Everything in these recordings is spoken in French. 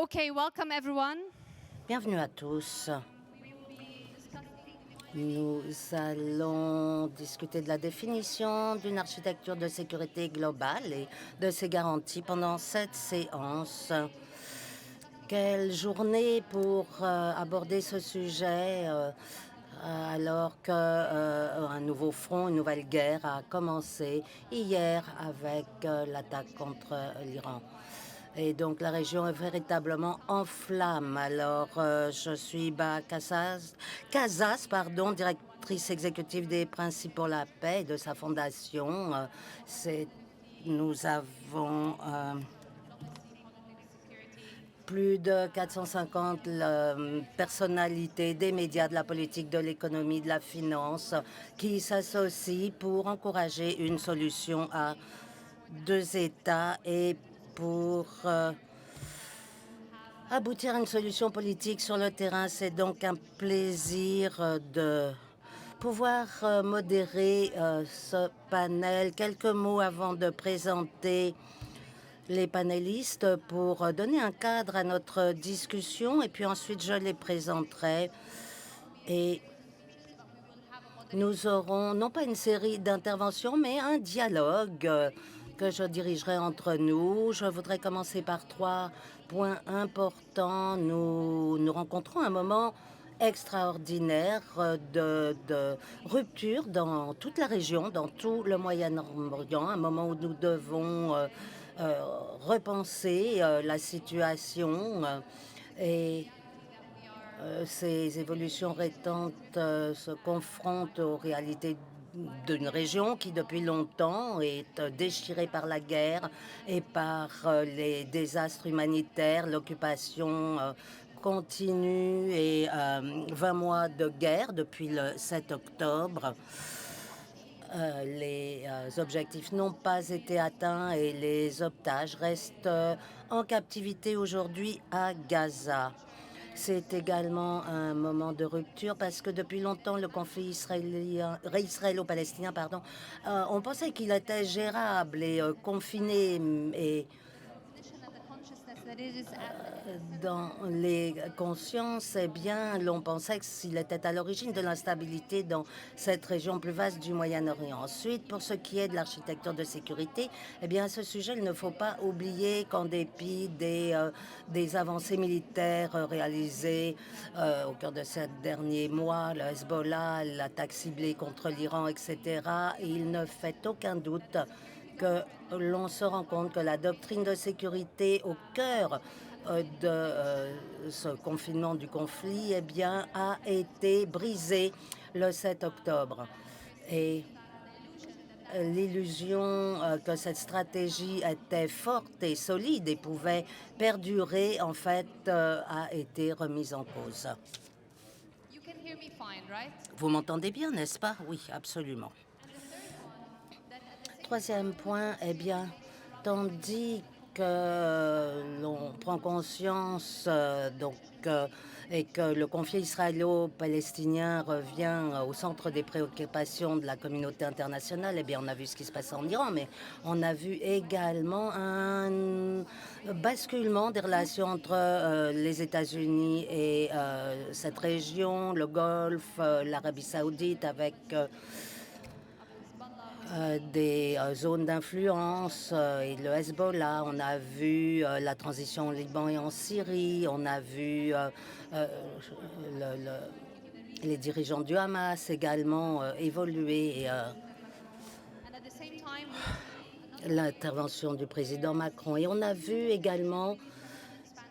Okay, welcome everyone. Bienvenue à tous. Nous allons discuter de la définition d'une architecture de sécurité globale et de ses garanties pendant cette séance. Quelle journée pour aborder ce sujet alors qu'un nouveau front, une nouvelle guerre a commencé hier avec l'attaque contre l'Iran. Et donc la région est véritablement en flammes. Alors je suis Casas, directrice exécutive des Principes pour la paix et de sa fondation. Nous avons plus de 450 personnalités des médias, de la politique, de l'économie, de la finance qui s'associent pour encourager une solution à deux États et pour aboutir à une solution politique sur le terrain. C'est donc un plaisir de pouvoir modérer ce panel. Quelques mots avant de présenter les panélistes pour donner un cadre à notre discussion et puis ensuite je les présenterai. Et nous aurons non pas une série d'interventions mais un dialogue que je dirigerai entre nous. Je voudrais commencer par 3 points importants. Nous rencontrons un moment extraordinaire de rupture dans toute la région, dans tout le Moyen-Orient, un moment où nous devons repenser la situation et ces évolutions récentes se confrontent aux réalités d'une région qui depuis longtemps est déchirée par la guerre et par les désastres humanitaires, l'occupation continue et 20 mois de guerre depuis le 7 octobre. Les objectifs n'ont pas été atteints et les otages restent en captivité aujourd'hui à Gaza. C'est également un moment de rupture parce que depuis longtemps, le conflit israélo-palestinien, on pensait qu'il était gérable et confiné et dans les consciences, eh bien, l'on pensait qu'il était à l'origine de l'instabilité dans cette région plus vaste du Moyen-Orient. Ensuite, pour ce qui est de l'architecture de sécurité, eh bien, à ce sujet, il ne faut pas oublier qu'en dépit des avancées militaires réalisées au cœur de ces derniers mois, le Hezbollah, l'attaque ciblée contre l'Iran, etc., il ne fait aucun doute que l'on se rend compte que la doctrine de sécurité au cœur de ce confinement du conflit, eh bien, a été brisée le 7 octobre. Et l'illusion que cette stratégie était forte et solide et pouvait perdurer, en fait, a été remise en cause. Vous m'entendez bien, n'est-ce pas? Oui, absolument. Troisième point, eh bien, tandis que l'on prend conscience et que le conflit israélo-palestinien revient au centre des préoccupations de la communauté internationale, eh bien, on a vu ce qui se passe en Iran, mais on a vu également un basculement des relations entre les États-Unis et cette région, le Golfe, l'Arabie saoudite, avec des zones d'influence et le Hezbollah. On a vu la transition au Liban et en Syrie. On a vu les dirigeants du Hamas également évoluer. Et, l'intervention du président Macron. Et on a vu également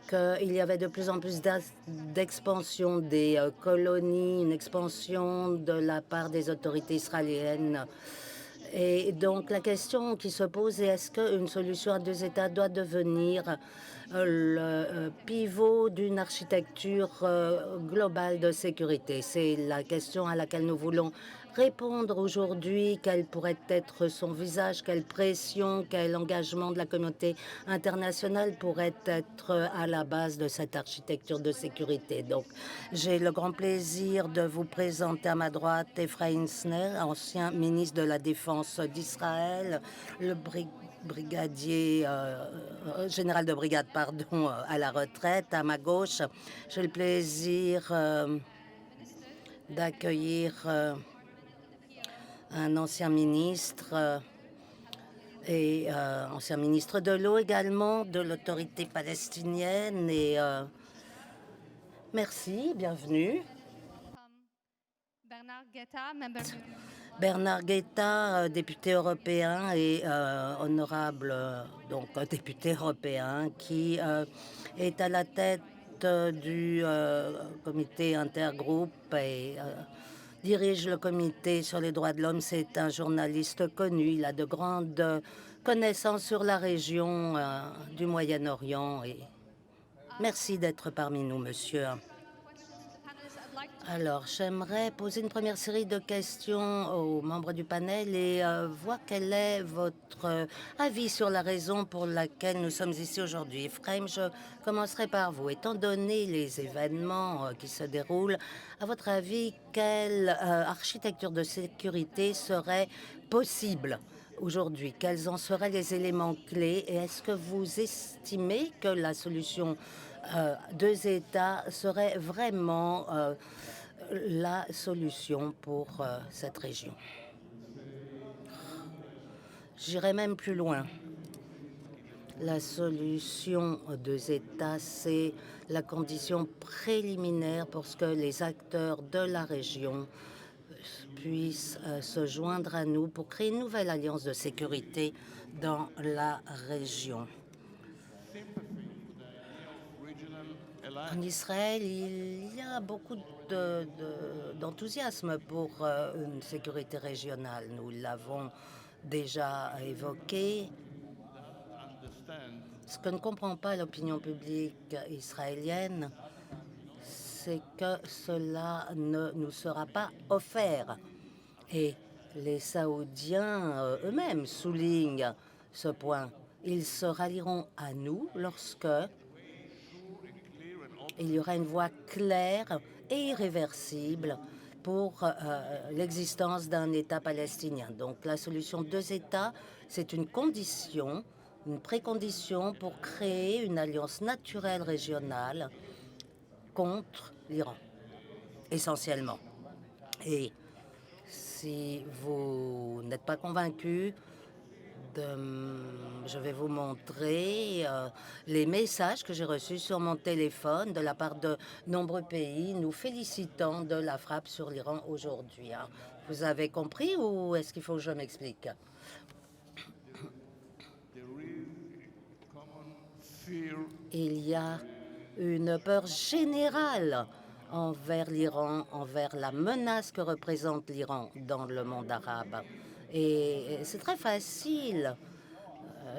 qu'il y avait de plus en plus d'expansion des colonies, une expansion de la part des autorités israéliennes. Et donc la question qui se pose est est-ce qu'une solution à deux États doit devenir le pivot d'une architecture globale de sécurité? C'est la question à laquelle nous voulons répondre aujourd'hui. Quel pourrait être son visage? Quelle pression? Quel engagement de la communauté internationale pourrait être à la base de cette architecture de sécurité? Donc, j'ai le grand plaisir de vous présenter à ma droite Ephraim Sner, ancien ministre de la Défense d'Israël, le brigadier, général de brigade, pardon, à la retraite. À ma gauche, j'ai le plaisir d'accueillir un ancien ministre et ancien ministre de l'eau également, de l'autorité palestinienne. Et merci, bienvenue. Bernard Guetta, député européen et honorable donc député européen qui est à la tête du comité intergroupe et dirige le comité sur les droits de l'homme. C'est un journaliste connu. Il a de grandes connaissances sur la région du Moyen-Orient. Et merci d'être parmi nous, monsieur. Alors, j'aimerais poser une première série de questions aux membres du panel et voir quel est votre avis sur la raison pour laquelle nous sommes ici aujourd'hui. Ephraim, je commencerai par vous. Étant donné les événements qui se déroulent, à votre avis, quelle architecture de sécurité serait possible aujourd'hui? Quels en seraient les éléments clés? Et est-ce que vous estimez que la solution deux États serait vraiment la solution pour cette région? J'irai même plus loin. La solution deux États, c'est la condition préliminaire pour ce que les acteurs de la région puissent se joindre à nous pour créer une nouvelle alliance de sécurité dans la région. En Israël, il y a beaucoup d'enthousiasme pour une sécurité régionale. Nous l'avons déjà évoqué. Ce que ne comprend pas l'opinion publique israélienne, c'est que cela ne nous sera pas offert. Et les Saoudiens eux-mêmes soulignent ce point. Ils se rallieront à nous lorsque il y aura une voie claire et irréversible pour l'existence d'un État palestinien. Donc la solution deux États, c'est une condition, une précondition pour créer une alliance naturelle régionale contre l'Iran, essentiellement. Et si vous n'êtes pas convaincu, je vais vous montrer les messages que j'ai reçus sur mon téléphone de la part de nombreux pays nous félicitant de la frappe sur l'Iran aujourd'hui. Hein. Vous avez compris ou est-ce qu'il faut que je m'explique? Il y a une peur générale envers l'Iran, envers la menace que représente l'Iran dans le monde arabe. Et c'est très facile.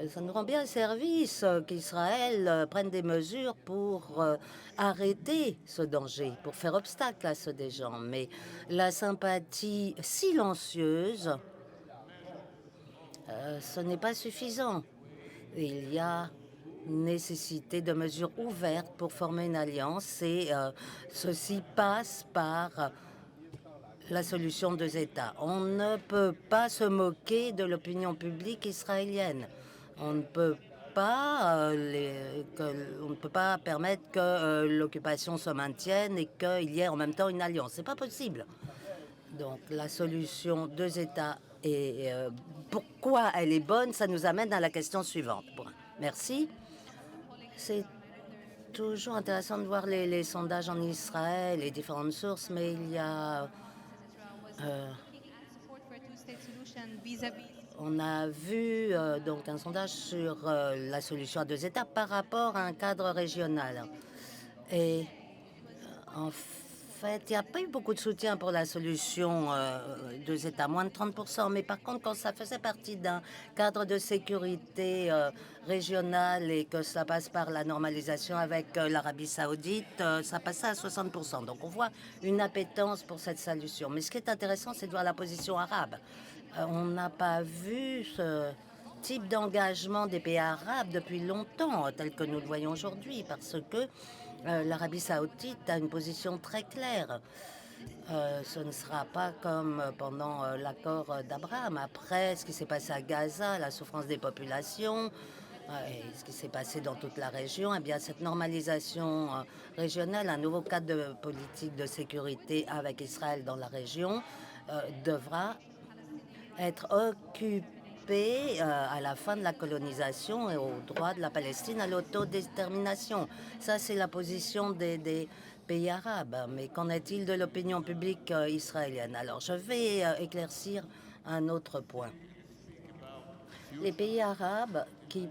Ça nous rend bien service qu'Israël prenne des mesures pour arrêter ce danger, pour faire obstacle à ceux des gens. Mais la sympathie silencieuse, ce n'est pas suffisant. Il y a nécessité de mesures ouvertes pour former une alliance et ceci passe par la solution deux États. On ne peut pas se moquer de l'opinion publique israélienne. On ne peut pas, on ne peut pas permettre que l'occupation se maintienne et qu'il y ait en même temps une alliance. C'est pas possible. Donc la solution deux États et pourquoi elle est bonne, ça nous amène à la question suivante. Bon, merci. C'est toujours intéressant de voir les sondages en Israël, les différentes sources, mais il y a on a vu donc un sondage sur la solution à deux États par rapport à un cadre régional. Et en fait, il n'y a pas eu beaucoup de soutien pour la solution deux États, moins de 30%. Mais par contre, quand ça faisait partie d'un cadre de sécurité régional et que ça passe par la normalisation avec l'Arabie saoudite, ça passait à 60%. Donc on voit une appétence pour cette solution. Mais ce qui est intéressant, c'est de voir la position arabe. On n'a pas vu ce type d'engagement des pays arabes depuis longtemps, tel que nous le voyons aujourd'hui, parce que l'Arabie saoudite a une position très claire. Ce ne sera pas comme pendant l'accord d'Abraham. Après, ce qui s'est passé à Gaza, la souffrance des populations, et ce qui s'est passé dans toute la région, eh bien, cette normalisation régionale, un nouveau cadre de politique de sécurité avec Israël dans la région, devra être occupé à la fin de la colonisation et au droit de la Palestine à l'autodétermination. Ça, c'est la position des pays arabes. Mais qu'en est-il de l'opinion publique israélienne? Alors, je vais éclaircir un autre point. Les pays arabes qui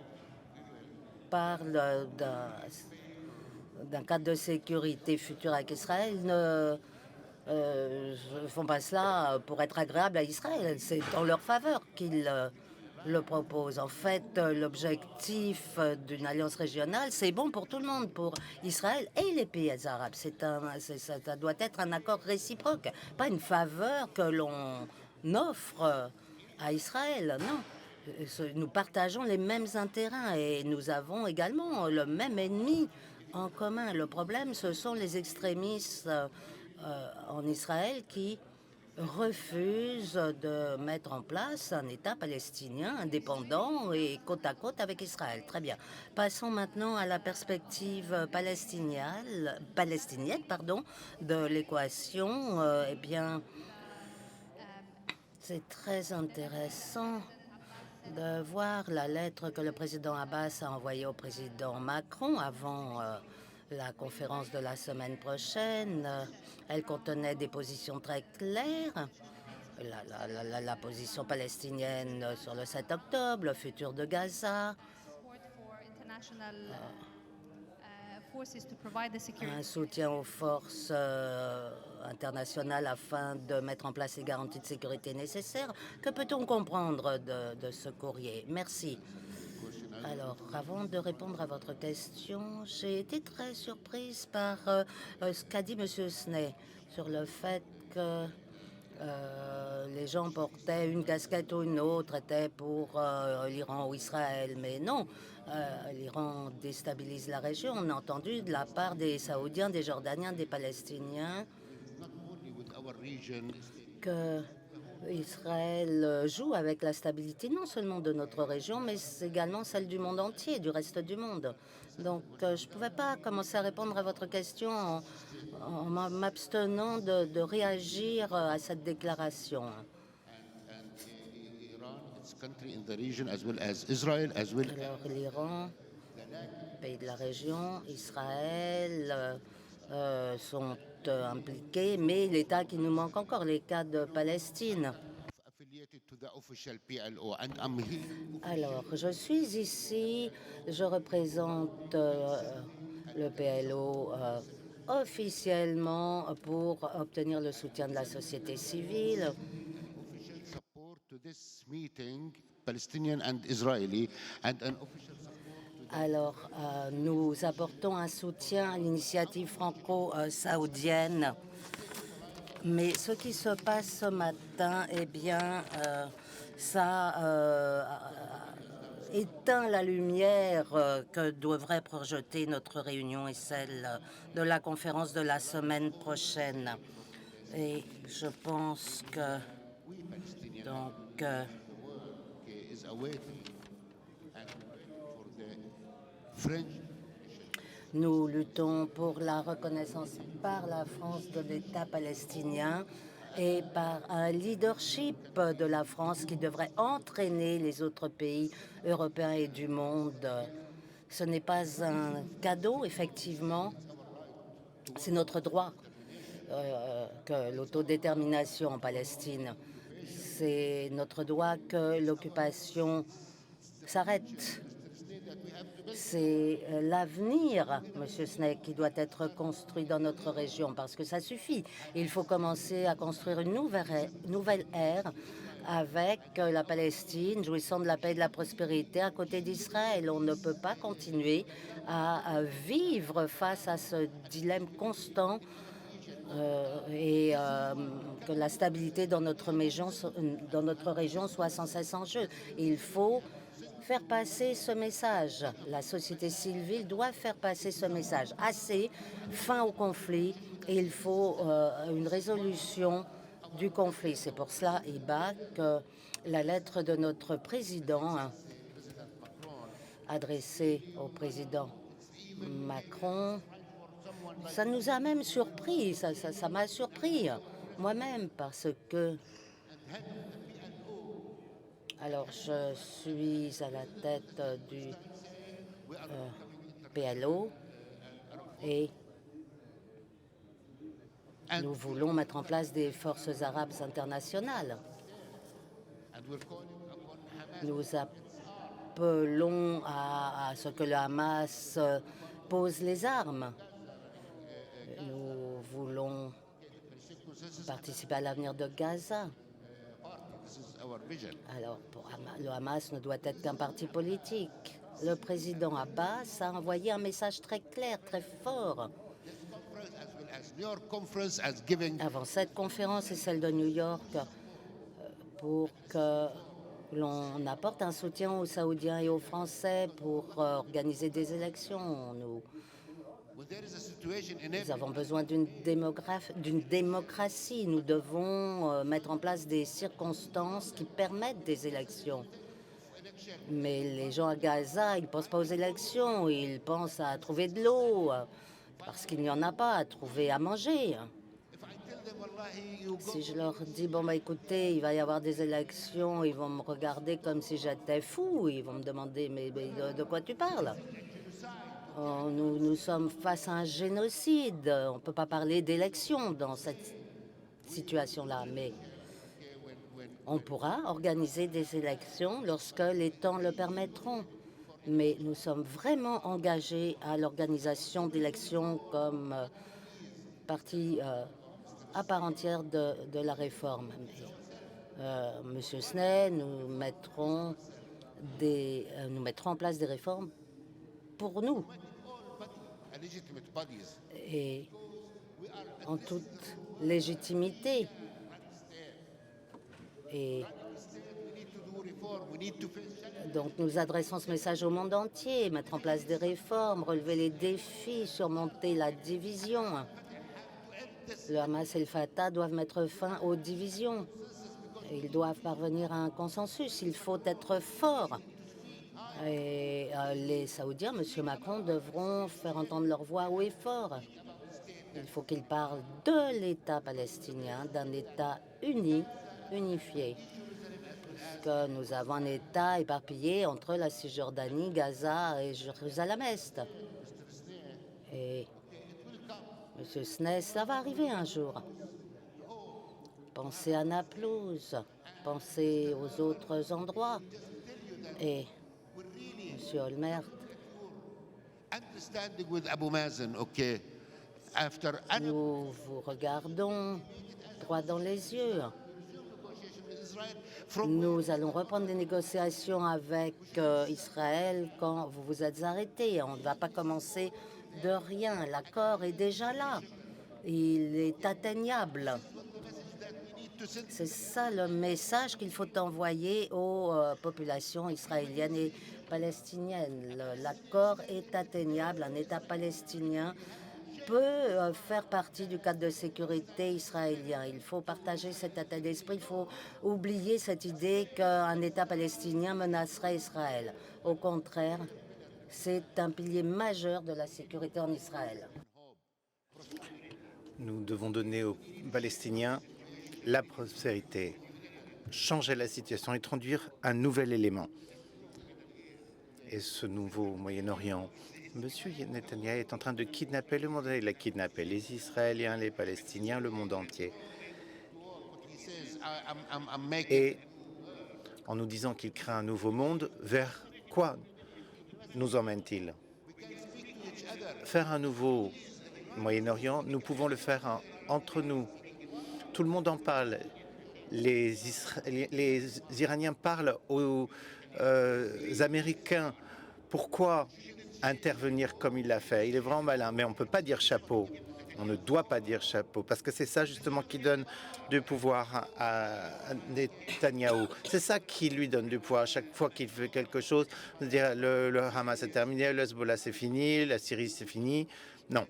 parlent d'un cadre de sécurité futur avec Israël ne font pas cela pour être agréable à Israël. C'est en leur faveur qu'ils le proposent. En fait, l'objectif d'une alliance régionale, c'est bon pour tout le monde, pour Israël et les pays arabes. Ça doit être un accord réciproque, pas une faveur que l'on offre à Israël, non. Nous partageons les mêmes intérêts et nous avons également le même ennemi en commun. Le problème, ce sont les extrémistes en Israël qui refusent de mettre en place un État palestinien indépendant et côte à côte avec Israël. Très bien. Passons maintenant à la perspective palestinienne de l'équation. Eh bien, c'est très intéressant de voir la lettre que le président Abbas a envoyée au président Macron avant la conférence de la semaine prochaine. Elle contenait des positions très claires. La position palestinienne sur le 7 octobre, le futur de Gaza, un soutien aux forces internationales afin de mettre en place les garanties de sécurité nécessaires. Que peut-on comprendre de ce courrier? Merci. Alors, avant de répondre à votre question, j'ai été très surprise par ce qu'a dit M. Sney sur le fait que les gens portaient une casquette ou une autre, étaient pour l'Iran ou Israël. Mais non, l'Iran déstabilise la région. On a entendu de la part des Saoudiens, des Jordaniens, des Palestiniens que Israël joue avec la stabilité non seulement de notre région, mais également celle du monde entier, du reste du monde. Donc, je ne pouvais pas commencer à répondre à votre question en m'abstenant de réagir à cette déclaration. Alors, l'Iran, pays de la région, Israël sont impliqués, mais l'État qui nous manque encore, l'État de Palestine. Alors, je suis ici, je représente le PLO officiellement pour obtenir le soutien de la société civile. Alors, nous apportons un soutien à l'initiative franco-saoudienne. Mais ce qui se passe ce matin, eh bien, ça éteint la lumière que devrait projeter notre réunion et celle de la conférence de la semaine prochaine. Et je pense que, donc, nous luttons pour la reconnaissance par la France de l'État palestinien et par un leadership de la France qui devrait entraîner les autres pays européens et du monde. Ce n'est pas un cadeau, effectivement, c'est notre droit que l'autodétermination en Palestine. C'est notre droit que l'occupation s'arrête. C'est l'avenir, Monsieur Snake, qui doit être construit dans notre région, parce que ça suffit. Il faut commencer à construire une nouvelle ère avec la Palestine, jouissant de la paix et de la prospérité à côté d'Israël. On ne peut pas continuer à vivre face à ce dilemme constant et que la stabilité dans notre région soit sans cesse en jeu. Il faut faire passer ce message. La société civile doit faire passer ce message. Assez, fin au conflit, et il faut une résolution du conflit. C'est pour cela, Iba, que la lettre de notre président adressée au président Macron, ça nous a même surpris, ça m'a surpris moi-même parce que alors je suis à la tête du PLO et nous voulons mettre en place des forces arabes internationales. Nous appelons à ce que le Hamas pose les armes. Nous voulons participer à l'avenir de Gaza. Alors, le Hamas ne doit être qu'un parti politique. Le président Abbas a envoyé un message très clair, très fort. Avant cette conférence et celle de New York, pour que l'on apporte un soutien aux Saoudiens et aux Français pour organiser des élections. Nous avons besoin d'une démocratie. Nous devons mettre en place des circonstances qui permettent des élections. Mais les gens à Gaza, ils ne pensent pas aux élections, ils pensent à trouver de l'eau, parce qu'il n'y en a pas, à trouver à manger. Si je leur dis, bon, bah, écoutez, il va y avoir des élections, ils vont me regarder comme si j'étais fou, ils vont me demander, mais de quoi tu parles? Oh, nous sommes face à un génocide. On ne peut pas parler d'élection dans cette situation-là, mais on pourra organiser des élections lorsque les temps le permettront. Mais nous sommes vraiment engagés à l'organisation d'élections comme partie à part entière de la réforme. Monsieur Sney, nous mettrons en place des réformes pour nous. Et en toute légitimité. Et donc nous adressons ce message au monde entier, mettre en place des réformes, relever les défis, surmonter la division. Le Hamas et le Fatah doivent mettre fin aux divisions. Ils doivent parvenir à un consensus. Il faut être fort. Et les Saoudiens, M. Macron, devront faire entendre leur voix haut et fort. Il faut qu'ils parlent de l'État palestinien, d'un État uni, unifié. Puisque nous avons un État éparpillé entre la Cisjordanie, Gaza et Jérusalem-Est. Et M. Sney, ça va arriver un jour. Pensez à Naplouse, pensez aux autres endroits. Et M. Olmert, nous vous regardons droit dans les yeux. Nous allons reprendre des négociations avec Israël quand vous vous êtes arrêtés. On ne va pas commencer de rien. L'accord est déjà là. Il est atteignable. C'est ça le message qu'il faut envoyer aux populations israéliennes et palestiniennes. L'accord est atteignable. Un État palestinien peut faire partie du cadre de sécurité israélien. Il faut partager cet état d'esprit. Il faut oublier cette idée qu'un État palestinien menacerait Israël. Au contraire, c'est un pilier majeur de la sécurité en Israël. Nous devons donner aux Palestiniens la prospérité, changer la situation, introduire un nouvel élément. Et ce nouveau Moyen-Orient, M. Netanyahou est en train de kidnapper le monde. Il a kidnappé les Israéliens, les Palestiniens, le monde entier. Et en nous disant qu'il crée un nouveau monde, vers quoi nous emmène-t-il? Faire un nouveau Moyen-Orient, nous pouvons le faire entre nous. Tout le monde en parle. Les Iraniens parlent aux Américains. Pourquoi intervenir comme il l'a fait. Il est vraiment malin, mais on ne peut pas dire chapeau. On ne doit pas dire chapeau, parce que c'est ça justement qui donne du pouvoir à Netanyahou. C'est ça qui lui donne du pouvoir. À chaque fois qu'il fait quelque chose, dire le Hamas est terminé, le Hezbollah c'est fini, la Syrie c'est fini. Non.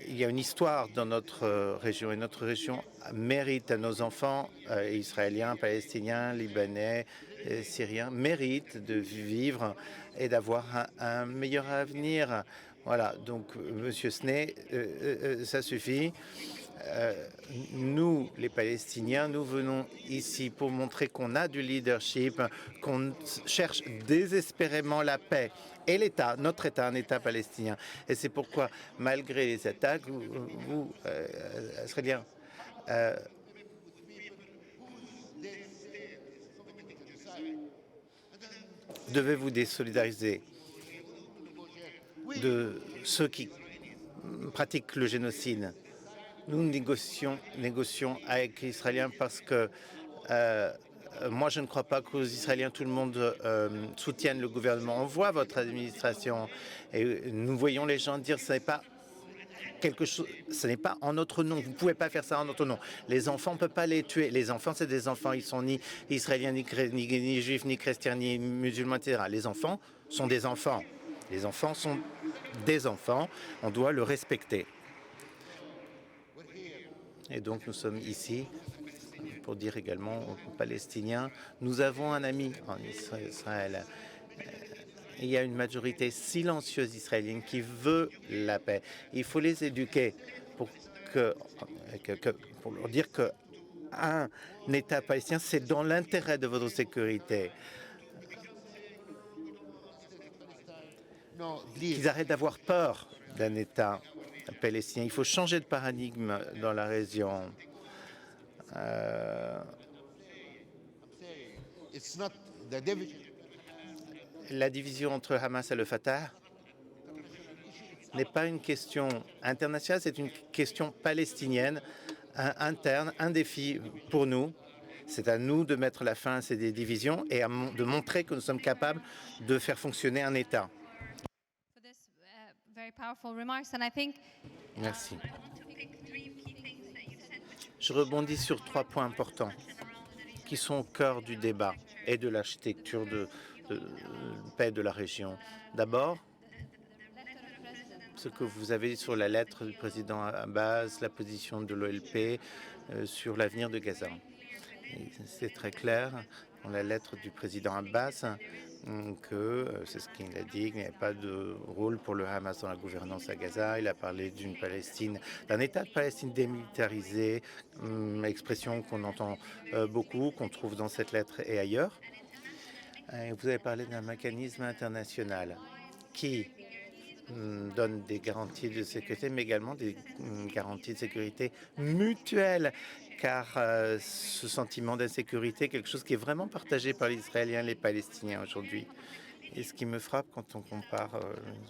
Il y a une histoire dans notre région, et notre région mérite à nos enfants israéliens, palestiniens, libanais, syriens, méritent de vivre et d'avoir un meilleur avenir. Voilà, donc Monsieur Snee, ça suffit. Nous, les Palestiniens, nous venons ici pour montrer qu'on a du leadership, qu'on cherche désespérément la paix. Et l'État, notre État, un État palestinien. Et c'est pourquoi, malgré les attaques, vous Israéliens, devez vous désolidariser de ceux qui pratiquent le génocide. Nous négocions avec les Israéliens parce que moi, je ne crois pas qu'aux Israéliens, tout le monde soutienne le gouvernement. On voit votre administration et nous voyons les gens dire ce n'est pas quelque chose, ce n'est pas en notre nom. Vous ne pouvez pas faire ça en notre nom. Les enfants, on ne peut pas les tuer. Les enfants, c'est des enfants. Ils sont ni israéliens, ni juifs, ni chrétiens, ni musulmans, etc. Les enfants sont des enfants. Les enfants sont des enfants. On doit le respecter. Et donc, nous sommes ici pour dire également aux Palestiniens, nous avons un ami en Israël. Il y a une majorité silencieuse israélienne qui veut la paix. Il faut les éduquer pour leur dire qu'un État palestinien, c'est dans l'intérêt de votre sécurité. Qu'ils arrêtent d'avoir peur d'un État palestinien. Il faut changer de paradigme dans la région. La division entre Hamas et le Fatah n'est pas une question internationale, c'est une question palestinienne, interne, un défi pour nous. C'est à nous de mettre la fin à ces divisions et de montrer que nous sommes capables de faire fonctionner un État. Merci. Je rebondis sur 3 points importants qui sont au cœur du débat et de l'architecture de paix de la région. D'abord, ce que vous avez sur la lettre du président Abbas, la position de l'OLP sur l'avenir de Gaza. C'est très clair dans la lettre du président Abbas que, c'est ce qu'il a dit, qu'il n'y avait pas de rôle pour le Hamas dans la gouvernance à Gaza. Il a parlé d'une Palestine, d'un État de Palestine démilitarisé, expression qu'on entend beaucoup, qu'on trouve dans cette lettre et ailleurs. Et vous avez parlé d'un mécanisme international qui donne des garanties de sécurité, mais également des garanties de sécurité mutuelles, car ce sentiment d'insécurité est quelque chose qui est vraiment partagé par les Israéliens et les Palestiniens aujourd'hui. Et ce qui me frappe quand on compare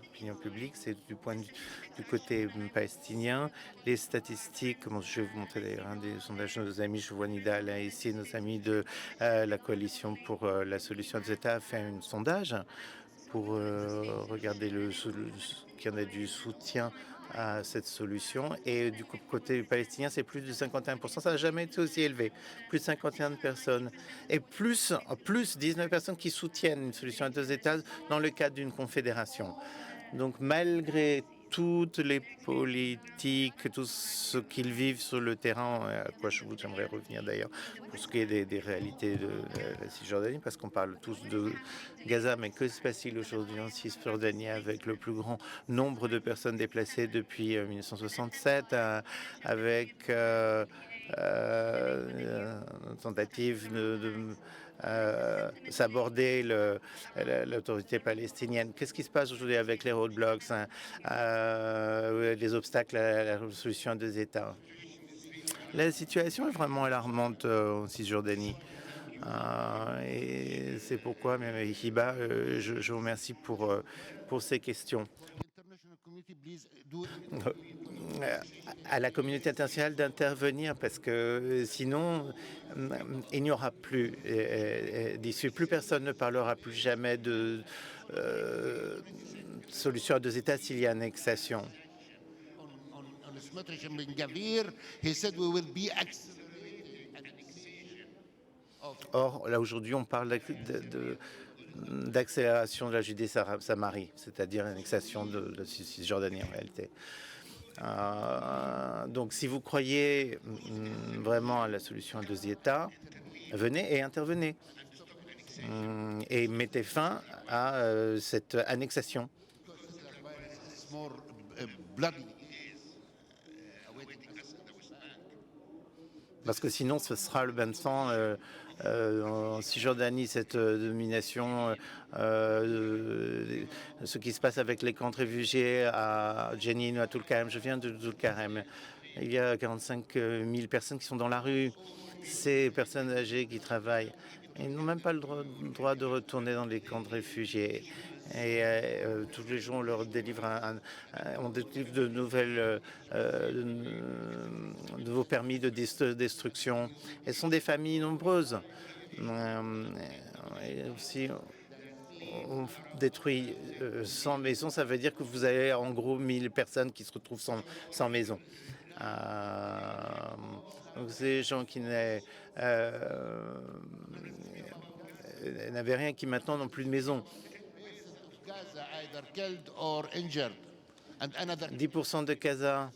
l'opinion publique, c'est du côté palestinien, les statistiques, je vais vous montrer d'ailleurs un des sondages de nos amis, je vois Nida là ici, nos amis de la coalition pour la solution des États a fait un sondage pour regarder qu'il y en a du soutien à cette solution. Et du côté palestinien, c'est plus de 51%. Ça n'a jamais été aussi élevé. Plus de 51 personnes. Et plus 19 personnes qui soutiennent une solution à 2 États dans le cadre d'une confédération. Donc malgré toutes les politiques, tout ce qu'ils vivent sur le terrain, à quoi j'aimerais revenir d'ailleurs, pour ce qui est des réalités de la Cisjordanie, parce qu'on parle tous de Gaza, mais que se passe-t-il aujourd'hui en Cisjordanie avec le plus grand nombre de personnes déplacées depuis 1967, avec tentative de s'aborder l'autorité palestinienne. Qu'est-ce qui se passe aujourd'hui avec les roadblocks, les obstacles à la solution à 2 États? La situation est vraiment alarmante en Cisjordanie. Et c'est pourquoi, même Hiba, je vous remercie pour ces questions. À la communauté internationale d'intervenir, parce que sinon, il n'y aura plus d'issue. Plus personne ne parlera plus jamais solution à deux États s'il y a annexation. Or, là aujourd'hui, on parle d'accélération de la Judée-Samarie, c'est-à-dire l'annexation de Cisjordanie en réalité. Donc si vous croyez vraiment à la solution à deux États, venez et intervenez. Et mettez fin à cette annexation. Parce que sinon, ce sera le bain de sang en Cisjordanie, cette domination, ce qui se passe avec les camps de réfugiés à Jenin ou à Tulkarem. Je viens de Tulkarem. Il y a 45 000 personnes qui sont dans la rue. Ces personnes âgées qui travaillent, ils n'ont même pas le droit de retourner dans les camps de réfugiés. Et tous les jours, on leur délivre de nouveaux permis de destruction. Elles sont des familles nombreuses. Et aussi, on détruit 100 maisons, ça veut dire que vous avez en gros 1000 personnes qui se retrouvent sans maison. Donc ces gens qui n'avaient rien, qui maintenant n'ont plus de maison. 10% de Gaza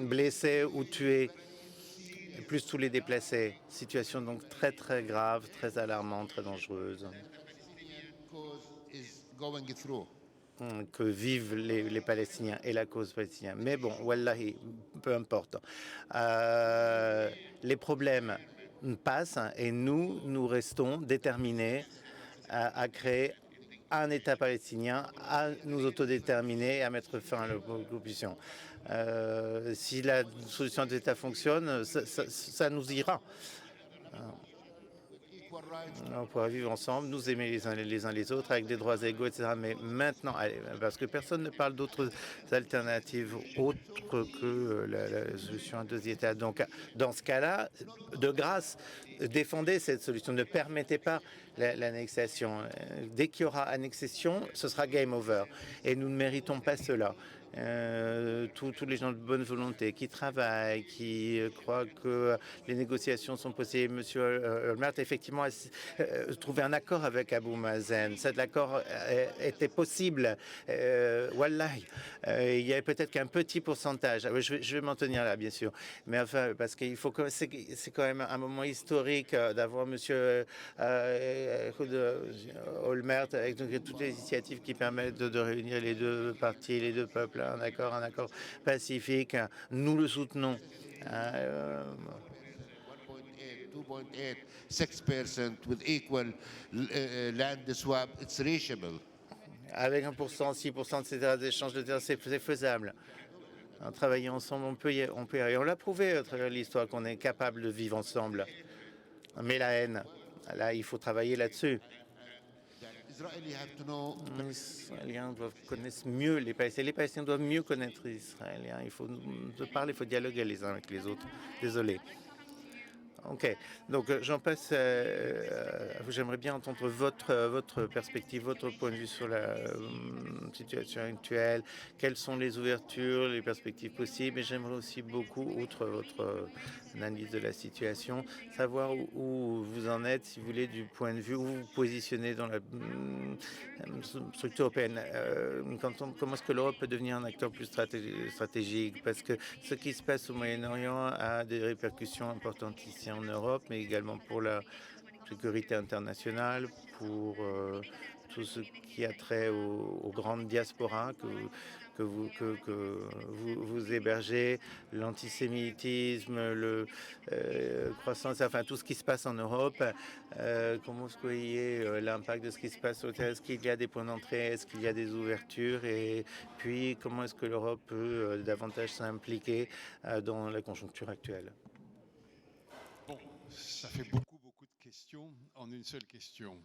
blessés ou tués, plus tous les déplacés. Situation donc très très grave, très alarmante, très dangereuse. Que vivent les Palestiniens et la cause palestinienne. Mais bon, wallahi, peu importe. Les problèmes passent et nous restons déterminés à créer un État palestinien, à nous autodéterminer et à mettre fin à l'occupation. Si la solution des États fonctionne, ça nous ira. On pourra vivre ensemble, nous aimer les uns les autres avec des droits égaux, etc. Mais maintenant, allez, parce que personne ne parle d'autres alternatives autres que la solution à deux États. Donc, dans ce cas-là, de grâce, défendez cette solution. Ne permettez pas l'annexation. Dès qu'il y aura annexation, ce sera game over. Et nous ne méritons pas cela. Tous les gens de bonne volonté qui travaillent, qui croient que les négociations sont possibles. Monsieur Olmert, effectivement, a trouvé un accord avec Abou Mazen. Cet accord était possible. Wallahi. Il y avait peut-être qu'un petit pourcentage. Je vais m'en tenir là, bien sûr. Mais enfin, parce qu'il faut que c'est quand même un moment historique d'avoir Monsieur Olmert avec toutes les initiatives qui permettent de réunir les deux parties, les deux peuples. Un accord pacifique. Nous le soutenons. 2.8, 6% with equal land swap, it's reachable. Avec 1%, 6%, etc. d'échanges de terres, c'est faisable. En travaillant ensemble, on peut y arriver. On l'a prouvé à travers l'histoire qu'on est capable de vivre ensemble. Mais la haine, là, il faut travailler là-dessus. Les Israéliens doivent connaître mieux les Palestiniens. Les Palestiniens doivent mieux connaître les Israéliens. Il faut se parler, il faut dialoguer les uns avec les autres. Désolé. Ok, donc j'en passe. J'aimerais bien entendre votre perspective, votre point de vue sur la situation actuelle. Quelles sont les ouvertures, les perspectives possibles? Et j'aimerais aussi beaucoup, outre votre analyse de la situation, savoir où vous en êtes, si vous voulez, du point de vue où vous vous positionnez dans la structure européenne. Comment est-ce que l'Europe peut devenir un acteur plus stratégique? Parce que ce qui se passe au Moyen-Orient a des répercussions importantes ici en Europe, mais également pour la sécurité internationale, pour tout ce qui a trait aux grandes diasporas que vous hébergez, l'antisémitisme, le croissance, enfin tout ce qui se passe en Europe. Comment est-ce que vous voyez l'impact de ce qui se passe au terrain? Est-ce qu'il y a des points d'entrée? Est-ce qu'il y a des ouvertures? Et puis, comment est-ce que l'Europe peut davantage s'impliquer dans la conjoncture actuelle? Bon, ça fait beaucoup de questions en une seule question.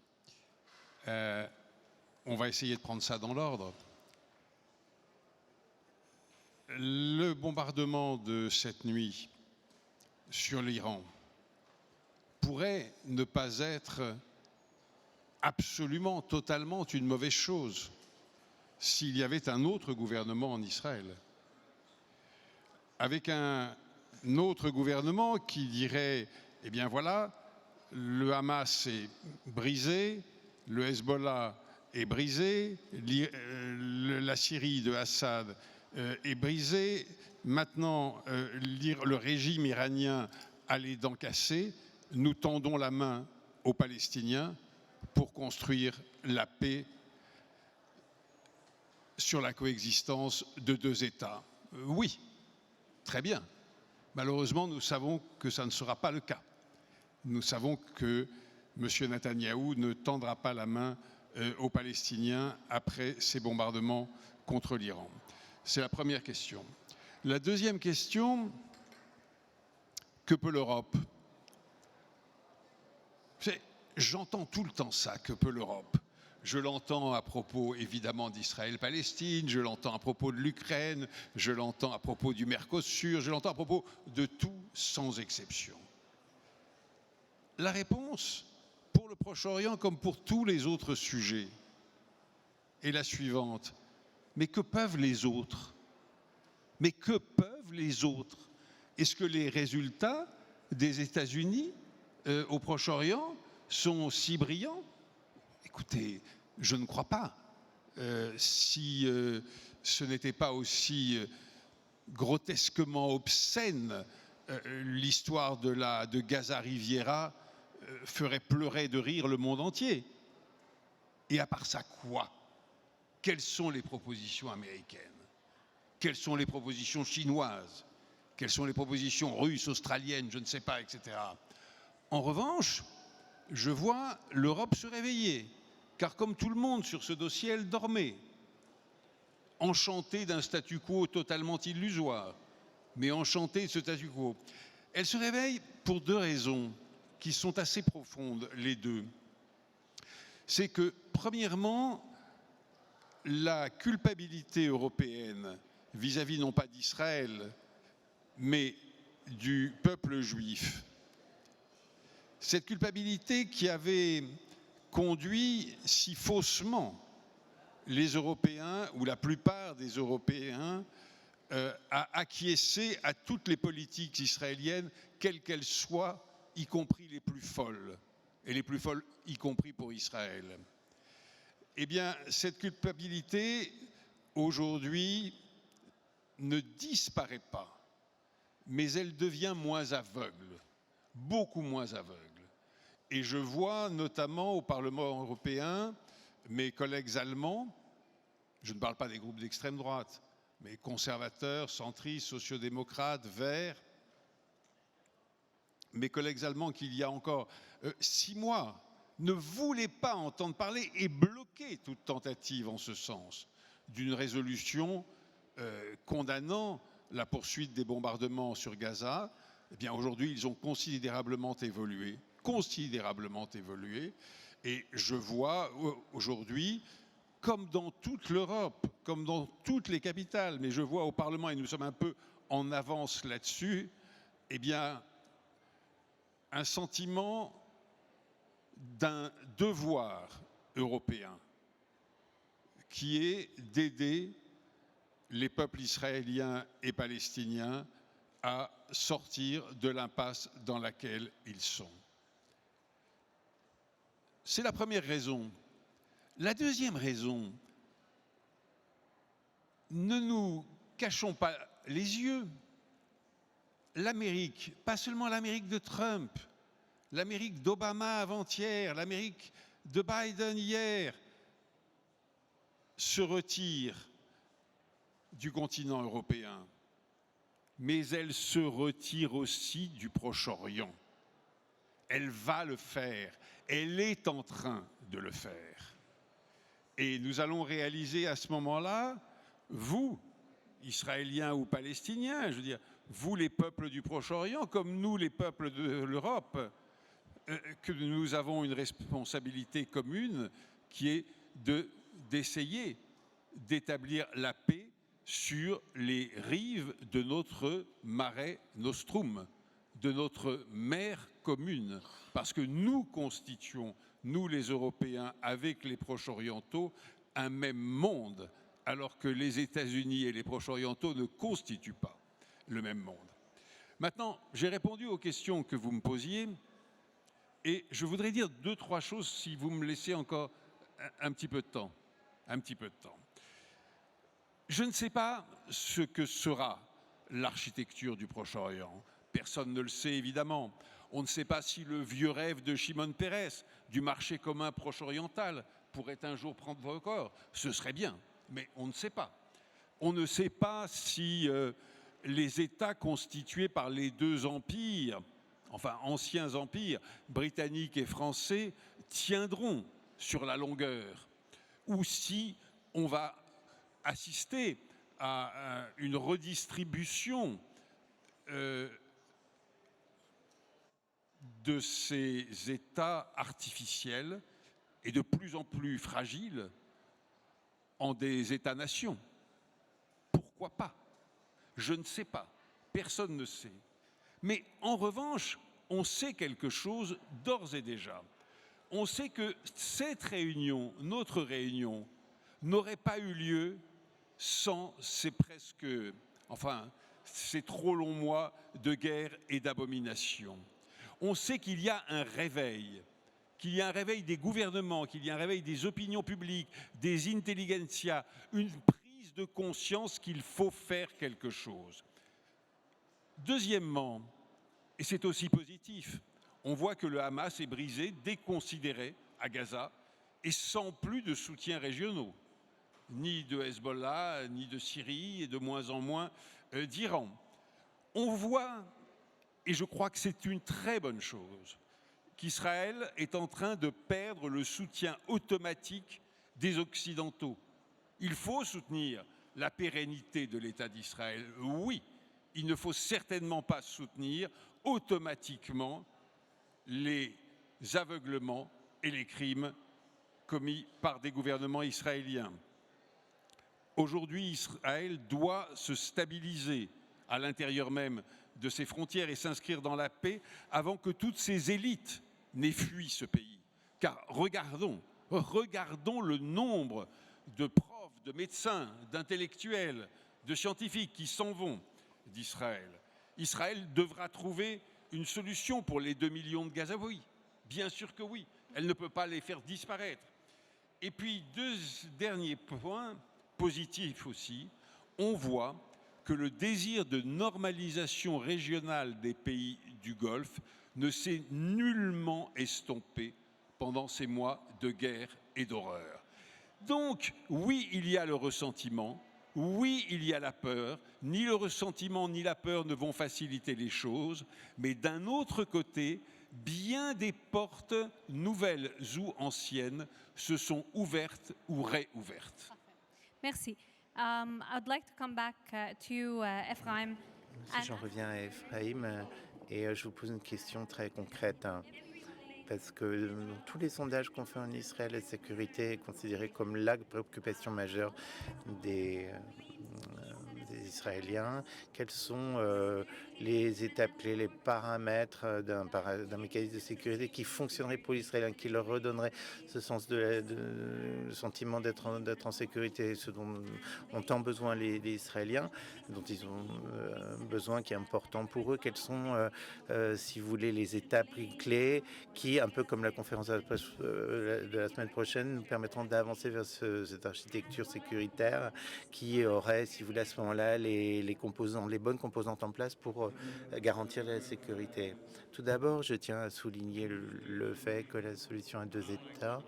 On va essayer de prendre ça dans l'ordre. Le bombardement de cette nuit sur l'Iran pourrait ne pas être absolument, totalement une mauvaise chose s'il y avait un autre gouvernement en Israël. Avec un autre gouvernement qui dirait, eh bien voilà, le Hamas est brisé, le Hezbollah est brisé, la Syrie de Assad est brisée, maintenant le régime iranien a les dents cassées, nous tendons la main aux Palestiniens pour construire la paix sur la coexistence de deux États. Oui, très bien. Malheureusement, nous savons que ça ne sera pas le cas. Nous savons que M. Netanyahou ne tendra pas la main aux Palestiniens après ces bombardements contre l'Iran. C'est la première question. La deuxième question, que peut l'Europe? J'entends tout le temps ça, que peut l'Europe? Je l'entends à propos évidemment d'Israël-Palestine, je l'entends à propos de l'Ukraine, je l'entends à propos du Mercosur, je l'entends à propos de tout sans exception. La réponse, pour le Proche-Orient comme pour tous les autres sujets, est la suivante. Mais que peuvent les autres? Mais que peuvent les autres? Est-ce que les résultats des États-Unis au Proche-Orient sont si brillants? Écoutez, je ne crois pas. Si ce n'était pas aussi grotesquement obscène, l'histoire de Gaza Riviera ferait pleurer de rire le monde entier. Et à part ça, quoi? Quelles sont les propositions américaines? Quelles sont les propositions chinoises? Quelles sont les propositions russes, australiennes, je ne sais pas, etc. En revanche, je vois l'Europe se réveiller, car comme tout le monde sur ce dossier, elle dormait, enchantée d'un statu quo totalement illusoire, mais enchantée de ce statu quo. Elle se réveille pour deux raisons qui sont assez profondes, les deux. C'est que, premièrement, la culpabilité européenne vis-à-vis non pas d'Israël, mais du peuple juif, cette culpabilité qui avait conduit si faussement les Européens, ou la plupart des Européens, à acquiescer à toutes les politiques israéliennes, quelles qu'elles soient, y compris les plus folles, et les plus folles y compris pour Israël. Eh bien, cette culpabilité, aujourd'hui, ne disparaît pas, mais elle devient moins aveugle, beaucoup moins aveugle. Et je vois notamment au Parlement européen mes collègues allemands, je ne parle pas des groupes d'extrême droite, mais conservateurs, centristes, sociodémocrates, verts, mes collègues allemands qui il y a encore 6 mois ne voulaient pas entendre parler et bloquaient toute tentative en ce sens d'une résolution condamnant la poursuite des bombardements sur Gaza. Eh bien aujourd'hui, ils ont considérablement évolué. Et je vois aujourd'hui, comme dans toute l'Europe, comme dans toutes les capitales, mais je vois au Parlement, et nous sommes un peu en avance là-dessus, eh bien, un sentiment d'un devoir européen qui est d'aider les peuples israéliens et palestiniens à sortir de l'impasse dans laquelle ils sont. C'est la première raison. La deuxième raison, ne nous cachons pas les yeux. L'Amérique, pas seulement l'Amérique de Trump, l'Amérique d'Obama avant-hier, l'Amérique de Biden hier, se retire du continent européen, mais elle se retire aussi du Proche-Orient. Elle va le faire, elle est en train de le faire. Et nous allons réaliser à ce moment-là, vous, Israéliens ou Palestiniens, je veux dire, vous les peuples du Proche-Orient, comme nous les peuples de l'Europe, que nous avons une responsabilité commune qui est d'essayer d'établir la paix sur les rives de notre mare nostrum, de notre mer commune, parce que nous constituons nous les Européens, avec les Proches-Orientaux, un même monde, alors que les États-Unis et les Proches-Orientaux ne constituent pas le même monde. Maintenant, j'ai répondu aux questions que vous me posiez et je voudrais dire 2-3 choses si vous me laissez encore un petit peu de temps. Un petit peu de temps. Je ne sais pas ce que sera l'architecture du Proche-Orient. Personne ne le sait évidemment. On ne sait pas si le vieux rêve de Shimon Peres du marché commun proche-oriental pourrait un jour prendre corps. Ce serait bien, mais on ne sait pas. On ne sait pas si les États constitués par les deux empires, enfin anciens empires, britanniques et français, tiendront sur la longueur, ou si on va assister à une redistribution de ces États artificiels et de plus en plus fragiles en des États-nations. Pourquoi pas? Je ne sais pas. Personne ne sait. Mais en revanche, on sait quelque chose d'ores et déjà. On sait que cette réunion, notre réunion, n'aurait pas eu lieu sans ces trop longs mois de guerre et d'abomination. On sait qu'il y a un réveil des gouvernements, qu'il y a un réveil des opinions publiques, des intelligentsias, une prise de conscience qu'il faut faire quelque chose. Deuxièmement, et c'est aussi positif, on voit que le Hamas est brisé, déconsidéré à Gaza et sans plus de soutiens régionaux, ni de Hezbollah, ni de Syrie et de moins en moins d'Iran. On voit, et je crois que c'est une très bonne chose, qu'Israël est en train de perdre le soutien automatique des Occidentaux. Il faut soutenir la pérennité de l'État d'Israël, oui. Il ne faut certainement pas soutenir automatiquement les aveuglements et les crimes commis par des gouvernements israéliens. Aujourd'hui, Israël doit se stabiliser à l'intérieur même de ses frontières et s'inscrire dans la paix avant que toutes ces élites n'aient fui ce pays. Car regardons le nombre de profs, de médecins, d'intellectuels, de scientifiques qui s'en vont d'Israël. Israël devra trouver une solution pour les 2 millions de Gazaouis. Bien sûr que oui, elle ne peut pas les faire disparaître. Et puis, 2 derniers points positifs aussi. On voit que le désir de normalisation régionale des pays du Golfe ne s'est nullement estompé pendant ces mois de guerre et d'horreur. Donc, oui, il y a le ressentiment, oui, il y a la peur. Ni le ressentiment ni la peur ne vont faciliter les choses, mais d'un autre côté, bien des portes, nouvelles ou anciennes, se sont ouvertes ou réouvertes. Merci. I'd like to come back to you, Ephraim. J'en reviens à Ephraim et je vous pose une question très concrète. Parce que tous les sondages qu'on fait en Israël, la sécurité est considérée comme la préoccupation majeure des Israéliens. Quelles sont les étapes clés, les paramètres d'un mécanisme de sécurité qui fonctionnerait pour les Israéliens, qui leur redonnerait ce sens le sentiment d'être en sécurité, ce dont ont tant besoin les Israéliens, dont ils ont besoin, qui est important pour eux. Quelles sont, si vous voulez, les étapes clés qui, un peu comme la conférence de la semaine prochaine, nous permettront d'avancer vers cette architecture sécuritaire qui aurait, si vous voulez, à ce moment-là, les bonnes composantes en place pour garantir la sécurité. Tout d'abord, je tiens à souligner le fait que la solution à 2 États,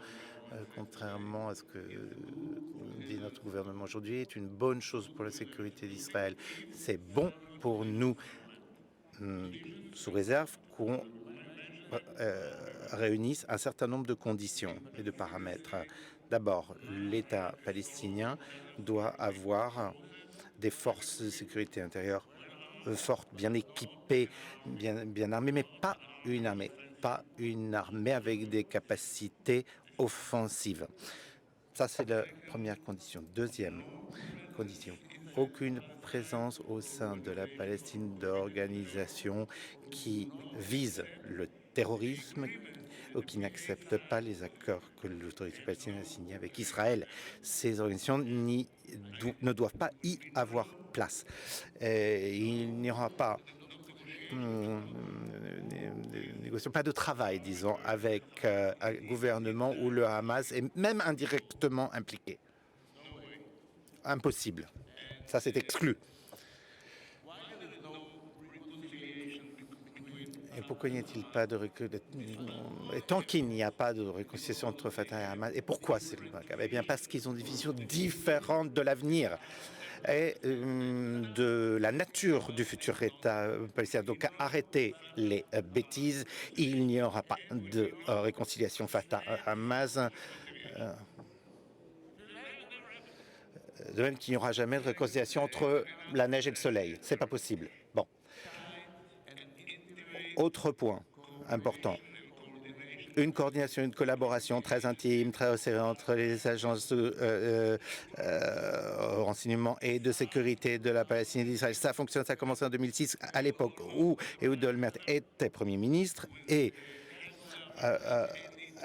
contrairement à ce que dit notre gouvernement aujourd'hui, est une bonne chose pour la sécurité d'Israël. C'est bon pour nous, sous réserve qu'on réunissent un certain nombre de conditions et de paramètres. D'abord, l'État palestinien doit avoir des forces de sécurité intérieure fortes, bien équipées, bien armées, mais pas une armée avec des capacités offensives. Ça, c'est la première condition. Deuxième condition, aucune présence au sein de la Palestine d'organisations qui visent le terrorisme, ou qui n'acceptent pas les accords que l'autorité palestinienne a signés avec Israël. Ces organisations ne doivent pas y avoir place. Il n'y aura pas pas de travail, disons, avec un gouvernement où le Hamas est même indirectement impliqué. Impossible. Ça, c'est exclu. Et pourquoi n'y a-t-il pas de réconciliation? Et tant qu'il n'y a pas de réconciliation entre Fatah et Hamas, et pourquoi c'est le Maghreb? Eh bien, parce qu'ils ont des visions différentes de l'avenir et de la nature du futur État palestinien. Donc, arrêtez les bêtises. Il n'y aura pas de réconciliation Fatah-Hamas. De même qu'il n'y aura jamais de réconciliation entre la neige et le soleil. C'est pas possible. Bon. Autre point important. Une coordination, une collaboration très intime, très serrée entre les agences de renseignement et de sécurité de la Palestine et d'Israël. Ça fonctionne, ça a commencé en 2006, à l'époque où Ehud Olmert était Premier ministre et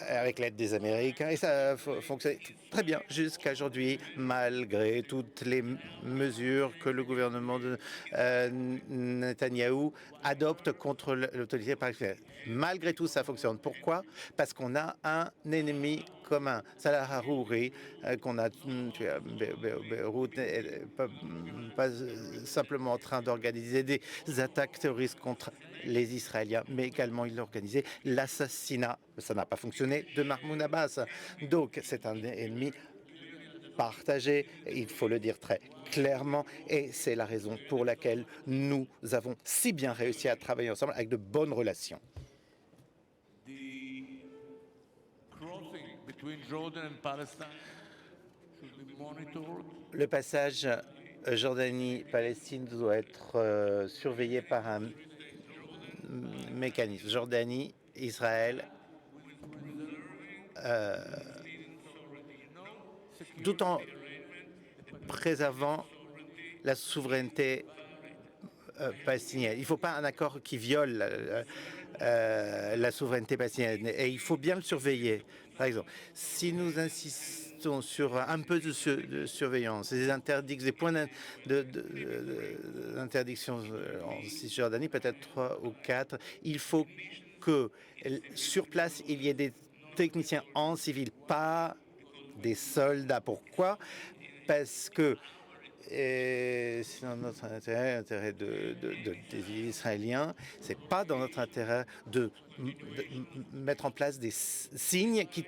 avec l'aide des Américains, et ça a fonctionné très bien jusqu'à aujourd'hui, malgré toutes les mesures que le gouvernement de Netanyahou adopte contre l'autorité palestinienne. Malgré tout, ça fonctionne. Pourquoi? Parce qu'on a un ennemi commun. Salah Harouri, qu'on a tué à Beyrouth, n'est pas simplement en train d'organiser des attaques terroristes contre les Israéliens, mais également il a organisé l'assassinat, ça n'a pas fonctionné, de Mahmoud Abbas. Donc c'est un ennemi partagé, il faut le dire très clairement, et c'est la raison pour laquelle nous avons si bien réussi à travailler ensemble avec de bonnes relations. Le passage Jordanie-Palestine doit être surveillé par un mécanisme. Jordanie, Israël, tout en préservant la souveraineté palestinienne. Il ne faut pas un accord qui viole la souveraineté palestinienne et il faut bien le surveiller. Par exemple, si nous insistons sur un peu de surveillance, des interdicts, des points d'interdiction en Cisjordanie, peut-être 3 ou 4, il faut que sur place, il y ait des techniciens en civil, pas des soldats. Pourquoi? Parce que c'est dans notre intérêt, des Israéliens, c'est pas dans notre intérêt de mettre en place des signes qui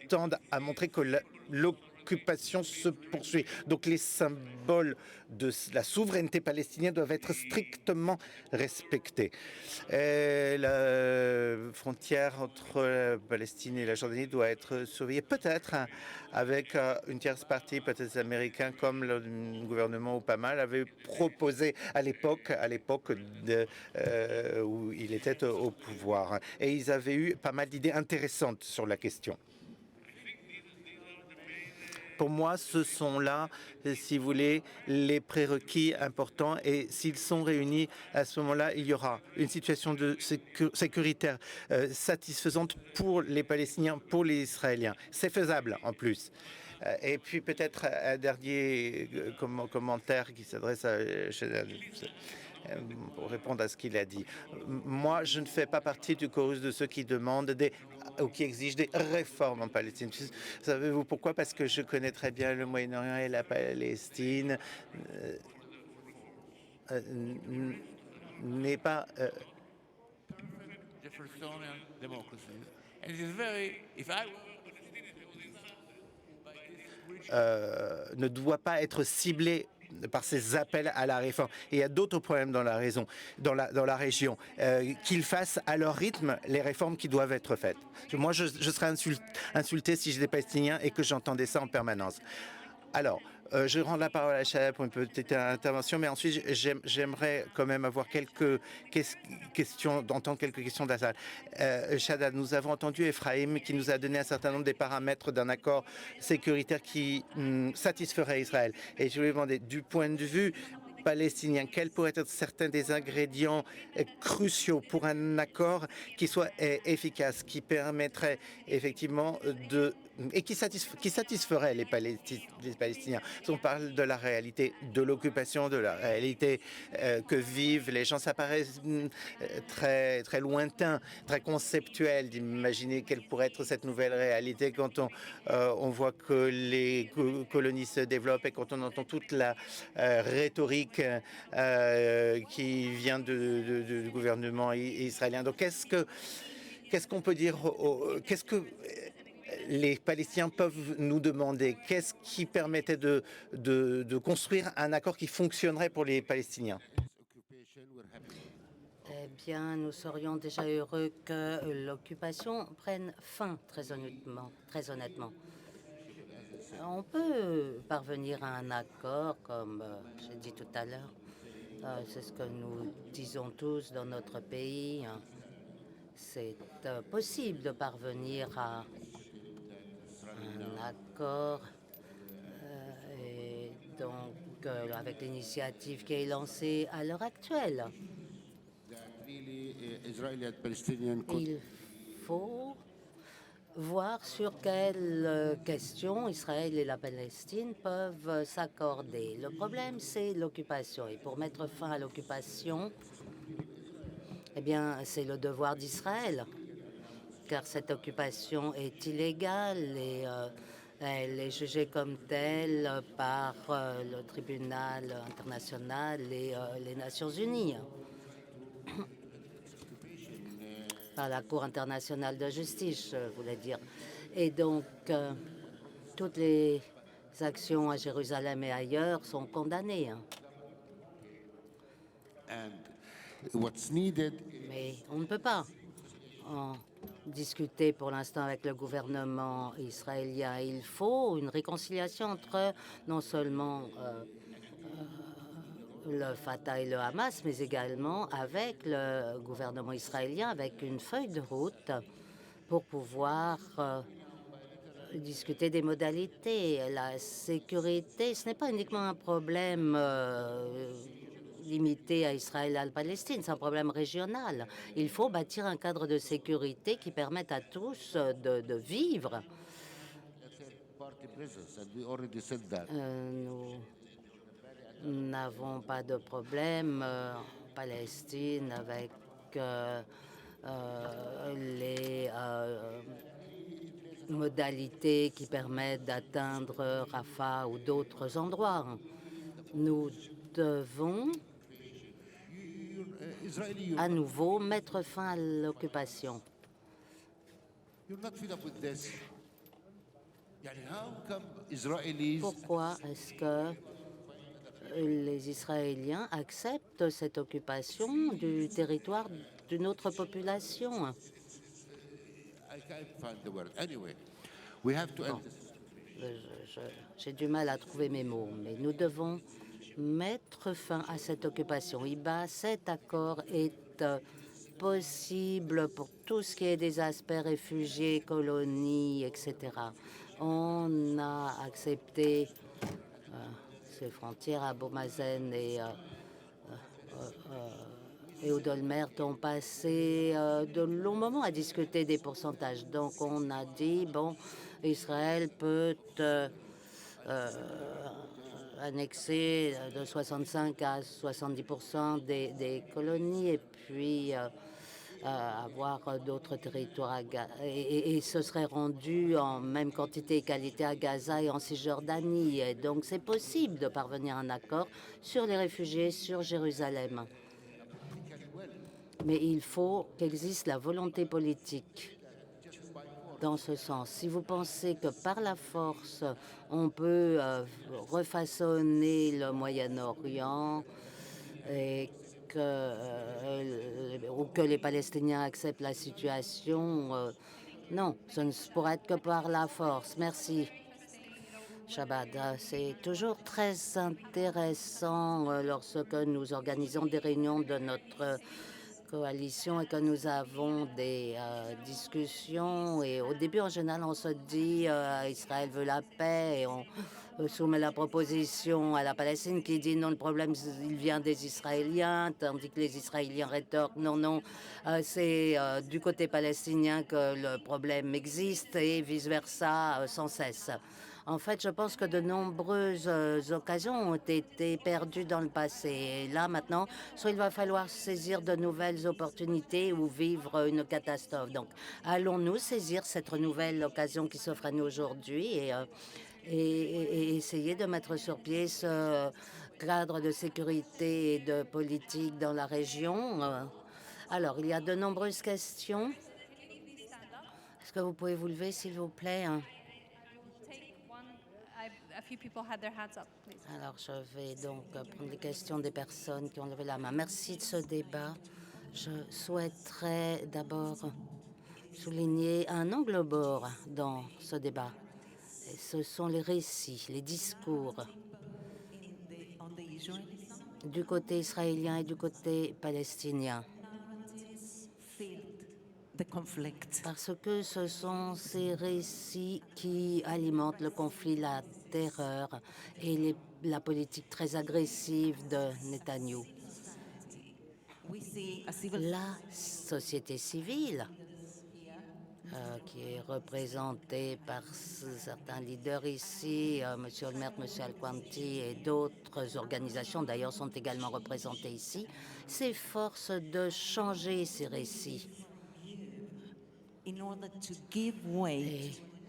tendent à montrer que l'occupation se poursuit. Donc les symboles de la souveraineté palestinienne doivent être strictement respectés. Et la frontière entre la Palestine et la Jordanie doit être surveillée, peut-être avec une tierce partie, peut-être les Américains, comme le gouvernement Obama avait proposé à l'époque où il était au pouvoir. Et ils avaient eu pas mal d'idées intéressantes sur la question. Pour moi, ce sont là, si vous voulez, les prérequis importants. Et s'ils sont réunis, à ce moment-là, il y aura une situation de sécuritaire satisfaisante pour les Palestiniens, pour les Israéliens. C'est faisable, en plus. Et puis peut-être un dernier commentaire qui s'adresse à pour répondre à ce qu'il a dit. Moi, je ne fais pas partie du chorus de ceux qui demandent ou qui exigent des réformes en Palestine. Savez-vous pourquoi? Parce que je connais très bien le Moyen-Orient et la Palestine n'est pas ne doit pas être ciblée par ces appels à la réforme. Et il y a d'autres problèmes dans la région, qu'ils fassent à leur rythme les réformes qui doivent être faites. Moi, je serais insulté si j'étais palestinien et que j'entendais ça en permanence. Alors, je rends la parole à Shada pour une petite intervention, mais ensuite, j'aimerais quand même avoir quelques questions, d'entendre quelques questions de la salle. Shada, nous avons entendu Ephraim qui nous a donné un certain nombre des paramètres d'un accord sécuritaire qui satisferait Israël. Et je voulais demander, du point de vue palestiniens? Quels pourraient être certains des ingrédients cruciaux pour un accord qui soit efficace, qui permettrait effectivement et qui satisferait les Palestiniens? On parle de la réalité de l'occupation, de la réalité que vivent les gens. Ça paraît très, très lointain, très conceptuel d'imaginer quelle pourrait être cette nouvelle réalité quand on voit que les colonies se développent et quand on entend toute la rhétorique qui vient du gouvernement israélien. Donc qu'est-ce qu'on peut dire, qu'est-ce que les Palestiniens peuvent nous demander? Qu'est-ce qui permettait de construire un accord qui fonctionnerait pour les Palestiniens? Eh bien, nous serions déjà heureux que l'occupation prenne fin, très honnêtement. On peut parvenir à un accord, comme j'ai dit tout à l'heure. C'est ce que nous disons tous dans notre pays. C'est possible de parvenir à un accord. Et donc, avec l'initiative qui est lancée à l'heure actuelle, il faut voir sur quelles questions Israël et la Palestine peuvent s'accorder. Le problème, c'est l'occupation. Et pour mettre fin à l'occupation, eh bien, c'est le devoir d'Israël, car cette occupation est illégale et elle est jugée comme telle par le tribunal international et les Nations Unies, par la Cour internationale de justice, je voulais dire. Et donc, toutes les actions à Jérusalem et ailleurs sont condamnées. Mais on ne peut pas en discuter pour l'instant avec le gouvernement israélien. Il faut une réconciliation entre non seulement le Fatah et le Hamas, mais également avec le gouvernement israélien, avec une feuille de route pour pouvoir discuter des modalités. La sécurité, ce n'est pas uniquement un problème limité à Israël et à la Palestine, c'est un problème régional. Il faut bâtir un cadre de sécurité qui permette à tous de vivre. Nous n'avons pas de problème en Palestine avec les modalités qui permettent d'atteindre Rafah ou d'autres endroits. Nous devons à nouveau mettre fin à l'occupation. Pourquoi est-ce que les Israéliens acceptent cette occupation du territoire d'une autre population? J'ai du mal à trouver mes mots, mais nous devons mettre fin à cette occupation. Cet accord est possible pour tout ce qui est des aspects réfugiés, colonies, etc. On a accepté ces frontières à Mazen et au Dolmert ont passé de longs moments à discuter des pourcentages. Donc on a dit, bon, Israël peut annexer de 65 à 70% des colonies et puis avoir d'autres territoires et ce serait rendu en même quantité et qualité à Gaza et en Cisjordanie. Et donc c'est possible de parvenir à un accord sur les réfugiés, sur Jérusalem. Mais il faut qu'existe la volonté politique dans ce sens. Si vous pensez que par la force, on peut refaçonner le Moyen-Orient et ou que les Palestiniens acceptent la situation, non, ce ne pourra être que par la force. Merci. Shabbat, c'est toujours très intéressant lorsque nous organisons des réunions de notre coalition et que nous avons des discussions. Et au début, en général, on se dit Israël veut la paix et soumet la proposition à la Palestine qui dit non, le problème il vient des Israéliens, tandis que les Israéliens rétorquent non, non, c'est du côté palestinien que le problème existe et vice-versa sans cesse. En fait, je pense que de nombreuses occasions ont été perdues dans le passé. Et là, maintenant, soit il va falloir saisir de nouvelles opportunités ou vivre une catastrophe. Donc, allons-nous saisir cette nouvelle occasion qui s'offre à nous aujourd'hui et essayer de mettre sur pied ce cadre de sécurité et de politique dans la région. Alors, il y a de nombreuses questions. Est-ce que vous pouvez vous lever, s'il vous plaît? Take one. A few people had their hands up, please. Alors, je vais donc prendre les questions des personnes qui ont levé la main. Merci de ce débat. Je souhaiterais d'abord souligner un angle mort dans ce débat. Et ce sont les récits, les discours du côté israélien et du côté palestinien. Parce que ce sont ces récits qui alimentent le conflit, la terreur et la politique très agressive de Netanyahou. La société civile, qui est représentée par certains leaders ici, Monsieur le maire, Monsieur Al-Kwanti et d'autres organisations d'ailleurs sont également représentées ici, s'efforce de changer ces récits. Et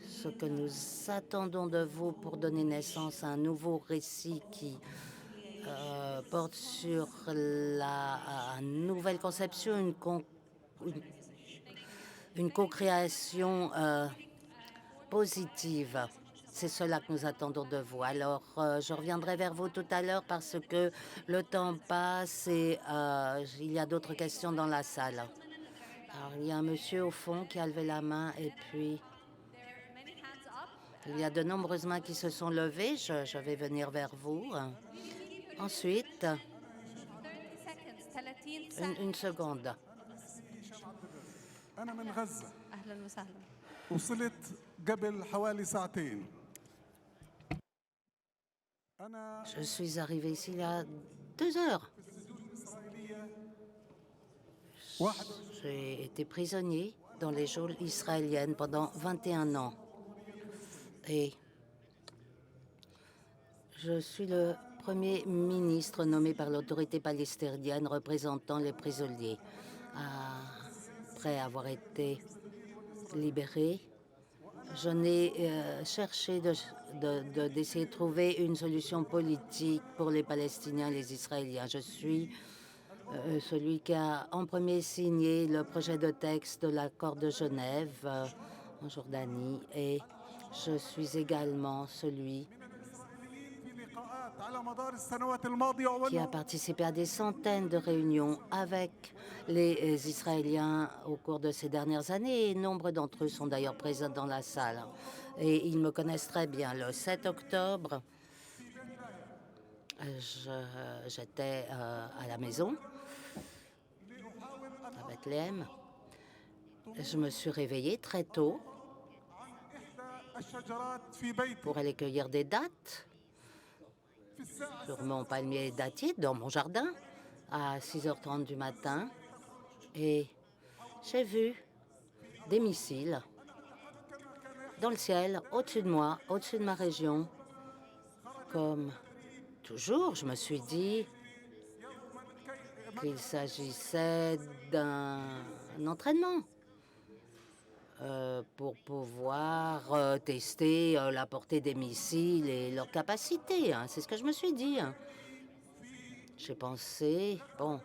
ce que nous attendons de vous pour donner naissance à un nouveau récit qui porte sur la nouvelle conception, une co-création positive. C'est cela que nous attendons de vous. Alors, je reviendrai vers vous tout à l'heure parce que le temps passe et il y a d'autres questions dans la salle. Alors, il y a un monsieur au fond qui a levé la main et puis il y a de nombreuses mains qui se sont levées. Je vais venir vers vous. Ensuite, 30 seconds. une seconde. أنا من غزة أهلا وسهلا. وصلت قبل حوالي ساعتين. أنا Je suis arrivé ici il y a 2 heures. J'ai été prisonnier dans les geôles israéliennes pendant 21 ans. Et je suis le premier ministre nommé par l'autorité palestinienne représentant les prisonniers. Après avoir été libéré, je n'ai cherché d'essayer de trouver une solution politique pour les Palestiniens et les Israéliens. Je suis celui qui a en premier signé le projet de texte de l'accord de Genève en Jordanie et je suis également celui qui a participé à des centaines de réunions avec les Israéliens au cours de ces dernières années et nombre d'entre eux sont d'ailleurs présents dans la salle et ils me connaissent très bien. Le 7 octobre, j'étais à la maison à Bethléem. Je me suis réveillée très tôt pour aller cueillir des dattes sur mon palmier dattier dans mon jardin à 6h30 du matin et j'ai vu des missiles dans le ciel au-dessus de moi, au-dessus de ma région. Comme toujours, je me suis dit qu'il s'agissait d'un entraînement pour pouvoir tester la portée des missiles et leur capacité. C'est ce que je me suis dit. J'ai pensé, bon,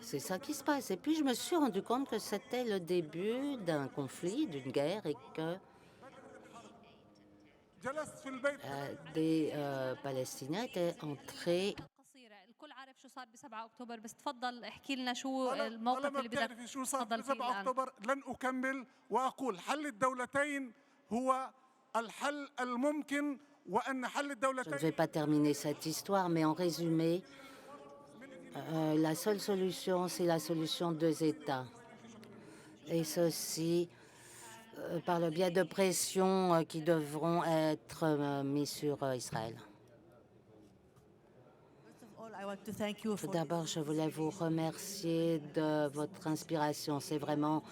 c'est ça qui se passe. Et puis je me suis rendu compte que c'était le début d'un conflit, d'une guerre et que des Palestiniens étaient entrés. قصيرة. الكل عارف شو صار ب 7 أكتوبر، بس تفضل احكي لنا شو الموقف اللي بدك بتعرفي شو صار تفضل ب فيه 7 الآن. أكتوبر. لن أكمل وأقول حل الدولتين هو الحل الممكن وأن حل Je ne الدولتين. vais pas terminer cette histoire, mais en résumé, la seule solution, c'est la solution 2 États. Et ceci par le biais de pressions qui devront être mises sur Israël. Tout d'abord, je voulais vous remercier de votre inspiration. C'est vraiment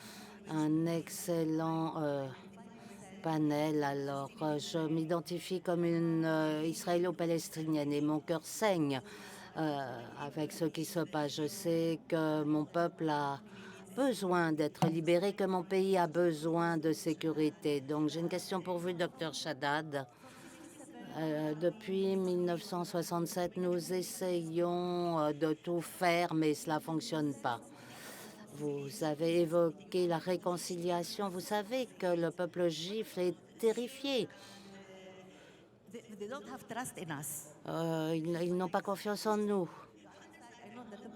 un excellent panel. Alors, je m'identifie comme une israélo-palestinienne et mon cœur saigne avec ce qui se passe. Je sais que mon peuple a besoin d'être libéré, que mon pays a besoin de sécurité. Donc, j'ai une question pour vous, docteur Shaddad. Depuis 1967, nous essayons de tout faire, mais cela ne fonctionne pas. Vous avez évoqué la réconciliation. Vous savez que le peuple juif est terrifié. Ils n'ont pas confiance en nous.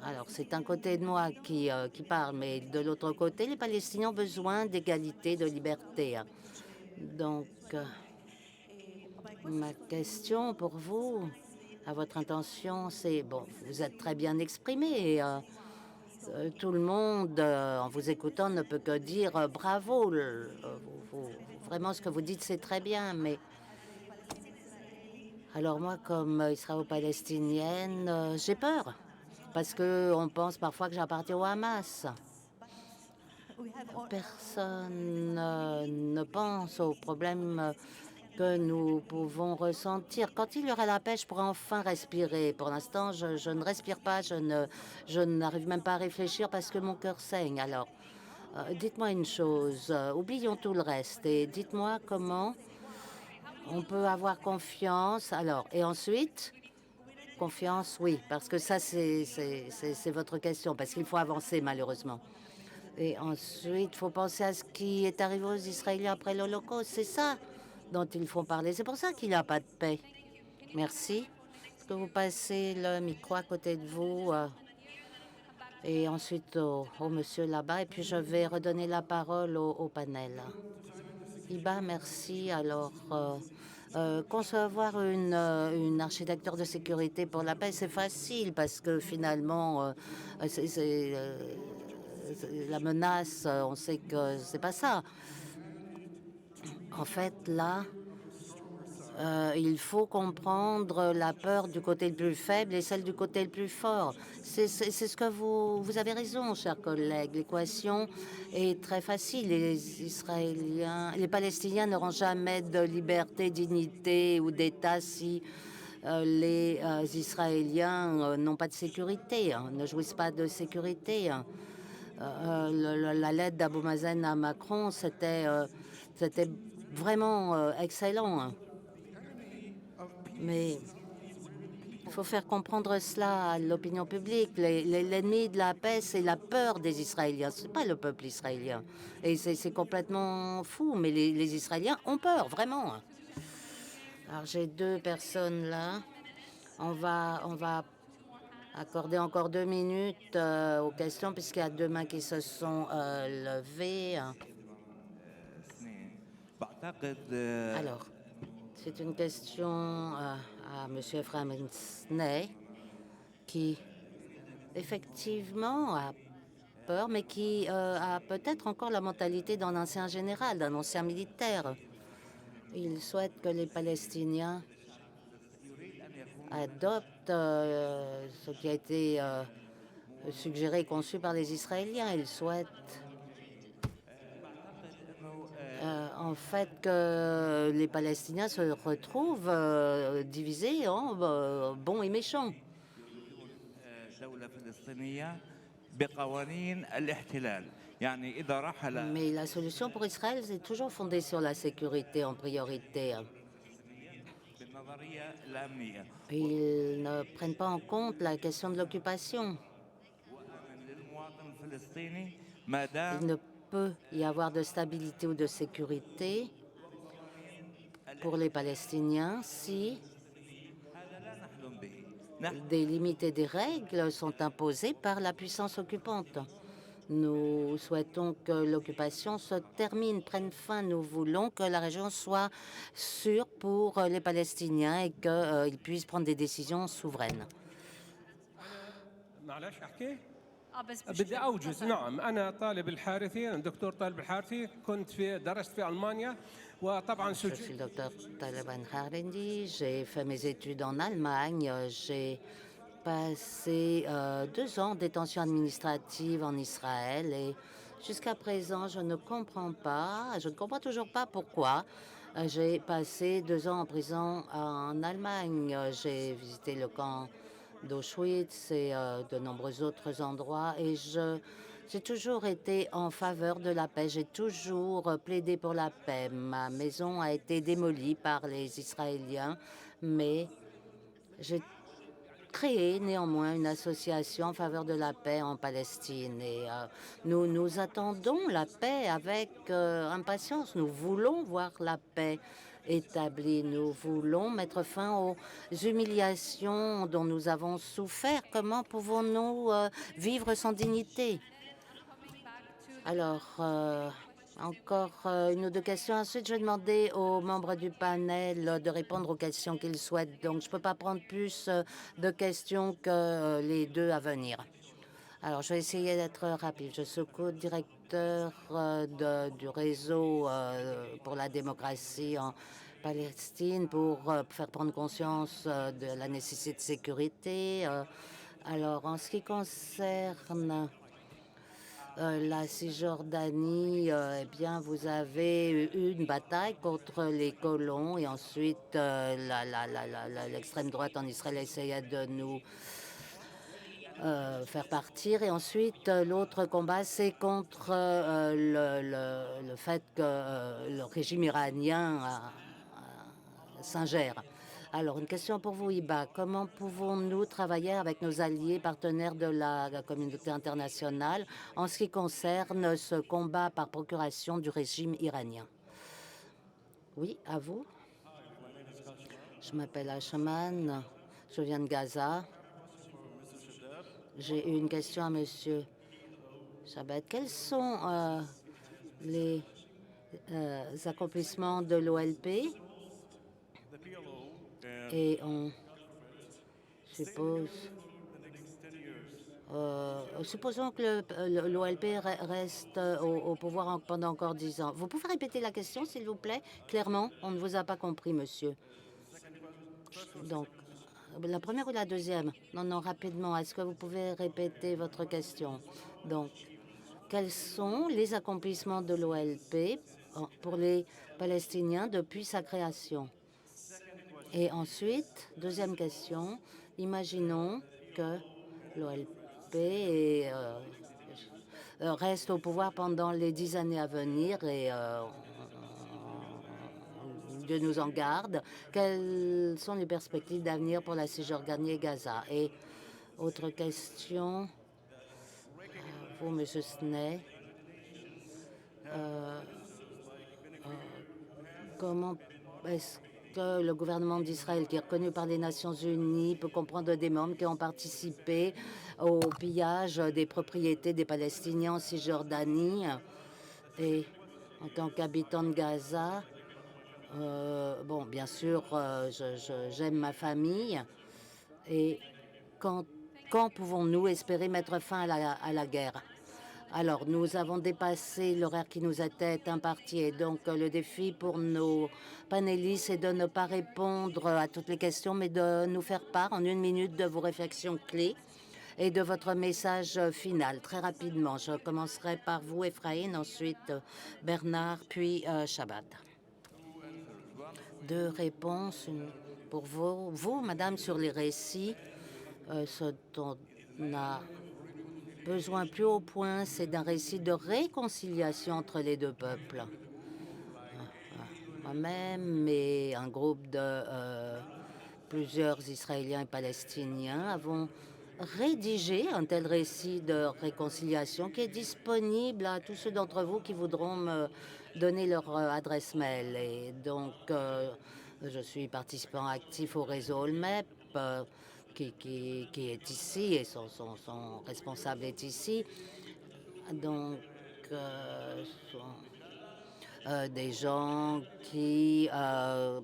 Alors, c'est un côté de moi qui parle, mais de l'autre côté, les Palestiniens ont besoin d'égalité, de liberté. Donc, ma question pour vous, à votre intention, c'est, bon, vous êtes très bien exprimé. Et, tout le monde, en vous écoutant, ne peut que dire bravo. Vraiment, ce que vous dites, c'est très bien, mais... Alors moi, comme israélo-palestinienne, j'ai peur. Parce qu'on pense parfois que j'appartiens au Hamas. Personne ne pense aux problèmes que nous pouvons ressentir. Quand il y aura la paix, je pourrai enfin respirer. Pour l'instant, je ne respire pas, je n'arrive même pas à réfléchir parce que mon cœur saigne. Alors, dites-moi une chose, oublions tout le reste et dites-moi comment on peut avoir confiance. Alors, et ensuite, confiance, oui, parce que ça, c'est votre question, parce qu'il faut avancer malheureusement. Et ensuite, il faut penser à ce qui est arrivé aux Israéliens après l'Holocauste. C'est ça dont il faut parler. C'est pour ça qu'il n'y a pas de paix. Merci. Est-ce que vous passez le micro à côté de vous et ensuite au monsieur là-bas. Et puis, je vais redonner la parole au panel. Iba, merci. Alors, concevoir une architecture de sécurité pour la paix, c'est facile parce que finalement, la menace, on sait que c'est pas ça. En fait, là, il faut comprendre la peur du côté le plus faible et celle du côté le plus fort. C'est ce que vous avez raison, chers collègues. L'équation est très facile. Les Palestiniens n'auront jamais de liberté, dignité ou d'État si les Israéliens n'ont pas de sécurité, ne jouissent pas de sécurité. La lettre d'Abou Mazen à Macron, c'était vraiment excellent. Mais il faut faire comprendre cela à l'opinion publique. L'ennemi de la paix, c'est la peur des Israéliens. Ce n'est pas le peuple israélien. Et c'est complètement fou, mais les Israéliens ont peur, vraiment. Alors, j'ai deux personnes là. On va accorder encore 2 minutes aux questions, puisqu'il y a 2 mains qui se sont levées. Alors, c'est une question à M. Ephraim Sney, qui effectivement a peur, mais qui a peut-être encore la mentalité d'un ancien général, d'un ancien militaire. Il souhaite que les Palestiniens adoptent ce qui a été suggéré et conçu par les Israéliens. Il souhaite en fait que les Palestiniens se retrouvent divisés en bons et méchants. Mais la solution pour Israël, c'est toujours fondée sur la sécurité en priorité. Ils ne prennent pas en compte la question de l'occupation. Il ne peut y avoir de stabilité ou de sécurité pour les Palestiniens si des limites et des règles sont imposées par la puissance occupante. Nous souhaitons que l'occupation se termine, prenne fin. Nous voulons que la région soit sûre pour les Palestiniens et qu'ils puissent prendre des décisions souveraines. أبس بدي أوجز. نعم، أنا طالب الحارثي، أنا دكتور طالب الحارثي، درست في ألمانيا وطبعا Je suis le docteur Taliban Harindi. J'ai fait mes études en Allemagne. J'ai passé 2 ans de détention administrative en Israël et jusqu'à présent, je ne comprends pas, je ne comprends toujours pas pourquoi j'ai passé 2 ans en prison en Allemagne. J'ai visité le camp d'Auschwitz et de nombreux autres endroits et j'ai toujours été en faveur de la paix. J'ai toujours plaidé pour la paix. Ma maison a été démolie par les Israéliens, mais j'ai créé néanmoins une association en faveur de la paix en Palestine. Et nous attendons la paix avec impatience. Nous voulons voir la paix établie. Nous voulons mettre fin aux humiliations dont nous avons souffert. Comment pouvons-nous vivre sans dignité? Alors, encore une ou deux questions. Ensuite, je vais demander aux membres du panel de répondre aux questions qu'ils souhaitent. Donc, je ne peux pas prendre plus de questions que les deux à venir. Alors, je vais essayer d'être rapide. Je suis co-directeur du réseau pour la démocratie en Palestine pour faire prendre conscience de la nécessité de sécurité. Alors, en ce qui concerne la Cisjordanie, eh bien, vous avez eu une bataille contre les colons et ensuite l'extrême droite en Israël essayait de nous faire partir. Et ensuite, l'autre combat, c'est contre le fait que le régime iranien s'ingère. Alors, une question pour vous, Iba. Comment pouvons-nous travailler avec nos alliés partenaires de la communauté internationale en ce qui concerne ce combat par procuration du régime iranien? Oui, à vous. Je m'appelle Ashman, je viens de Gaza. J'ai une question à Monsieur Shabbat. Quels sont les accomplissements de l'OLP? Et on suppose, supposons que l'OLP reste au pouvoir pendant encore 10 ans. Vous pouvez répéter la question, s'il vous plaît? Clairement, on ne vous a pas compris, monsieur. Donc, la première ou la deuxième? Non, non, rapidement. Est-ce que vous pouvez répéter votre question? Donc, quels sont les accomplissements de l'OLP pour les Palestiniens depuis sa création? Et ensuite, deuxième question, imaginons que l'OLP reste au pouvoir pendant les 10 années à venir et Dieu nous en garde. Quelles sont les perspectives d'avenir pour la Cisjordanie et Gaza? Et autre question, vous, M. Sney, comment est-ce que le gouvernement d'Israël, qui est reconnu par les Nations Unies, peut comprendre des membres qui ont participé au pillage des propriétés des Palestiniens en Cisjordanie? Et en tant qu'habitant de Gaza, bon, bien sûr, j'aime ma famille. Et quand pouvons-nous espérer mettre fin à la guerre? Alors, nous avons dépassé l'horaire qui nous était imparti et donc le défi pour nos panélistes est de ne pas répondre à toutes les questions, mais de nous faire part en 1 minute de vos réflexions clés et de votre message final. Très rapidement, je commencerai par vous, Ephraïm, ensuite Bernard, puis Shabbat. 2 réponses pour vous, madame, sur les récits. Ce dont on a besoin plus haut point, c'est d'un récit de réconciliation entre les deux peuples. Moi-même et un groupe de plusieurs Israéliens et Palestiniens avons rédigé un tel récit de réconciliation qui est disponible à tous ceux d'entre vous qui voudront me donner leur adresse mail. Et donc, je suis participant actif au réseau OLMEP, qui est ici et son responsable est ici. Donc, des gens qui,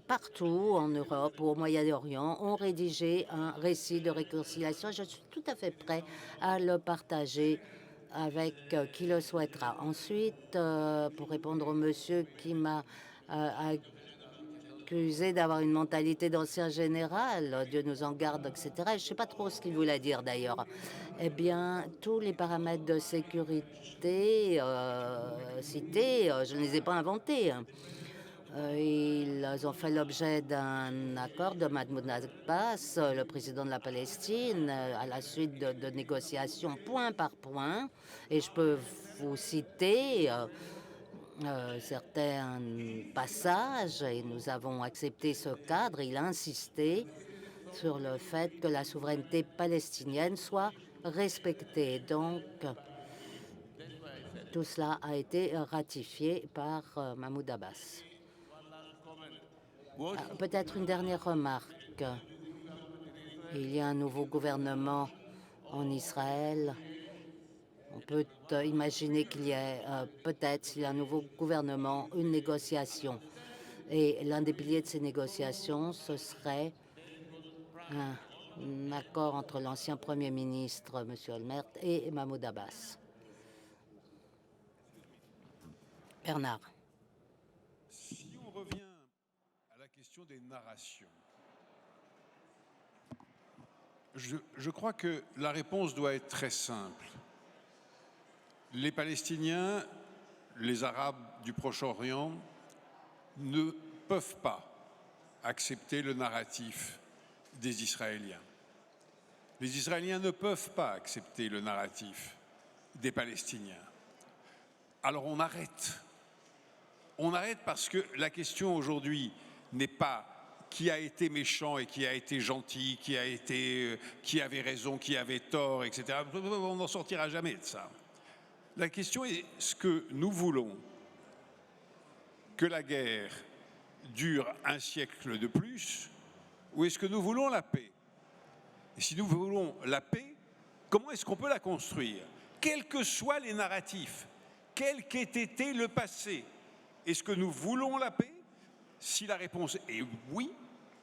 partout en Europe ou au Moyen-Orient, ont rédigé un récit de réconciliation. Je suis tout à fait prêt à le partager avec qui le souhaitera. Ensuite, pour répondre au monsieur qui m'a accusé d'avoir une mentalité d'ancien général, Dieu nous en garde, etc. Je ne sais pas trop ce qu'il voulait dire d'ailleurs. Eh bien, tous les paramètres de sécurité cités, je ne les ai pas inventés. Ils ont fait l'objet d'un accord de Mahmoud Abbas, le président de la Palestine, à la suite de négociations point par point. Et je peux vous citer certains passages, et nous avons accepté ce cadre. Il a insisté sur le fait que la souveraineté palestinienne soit respectée. Donc, tout cela a été ratifié par Mahmoud Abbas. Peut-être une dernière remarque. Il y a un nouveau gouvernement en Israël. On peut imaginer qu'il y ait peut-être, s'il y a un nouveau gouvernement, une négociation. Et l'un des piliers de ces négociations, ce serait un accord entre l'ancien Premier ministre, M. Olmert, et Mahmoud Abbas. Bernard. Si on revient à la question des narrations, je crois que la réponse doit être très simple. Les Palestiniens, les Arabes du Proche-Orient ne peuvent pas accepter le narratif des Israéliens. Les Israéliens ne peuvent pas accepter le narratif des Palestiniens. Alors on arrête. On arrête parce que la question aujourd'hui n'est pas qui a été méchant et qui a été gentil, qui avait raison, qui avait tort, etc. On n'en sortira jamais de ça. La question est, est-ce que nous voulons que la guerre dure un siècle de plus ou est-ce que nous voulons la paix? Et si nous voulons la paix, comment est-ce qu'on peut la construire? Quels que soient les narratifs, quel qu'ait été le passé, est-ce que nous voulons la paix? Si la réponse est oui,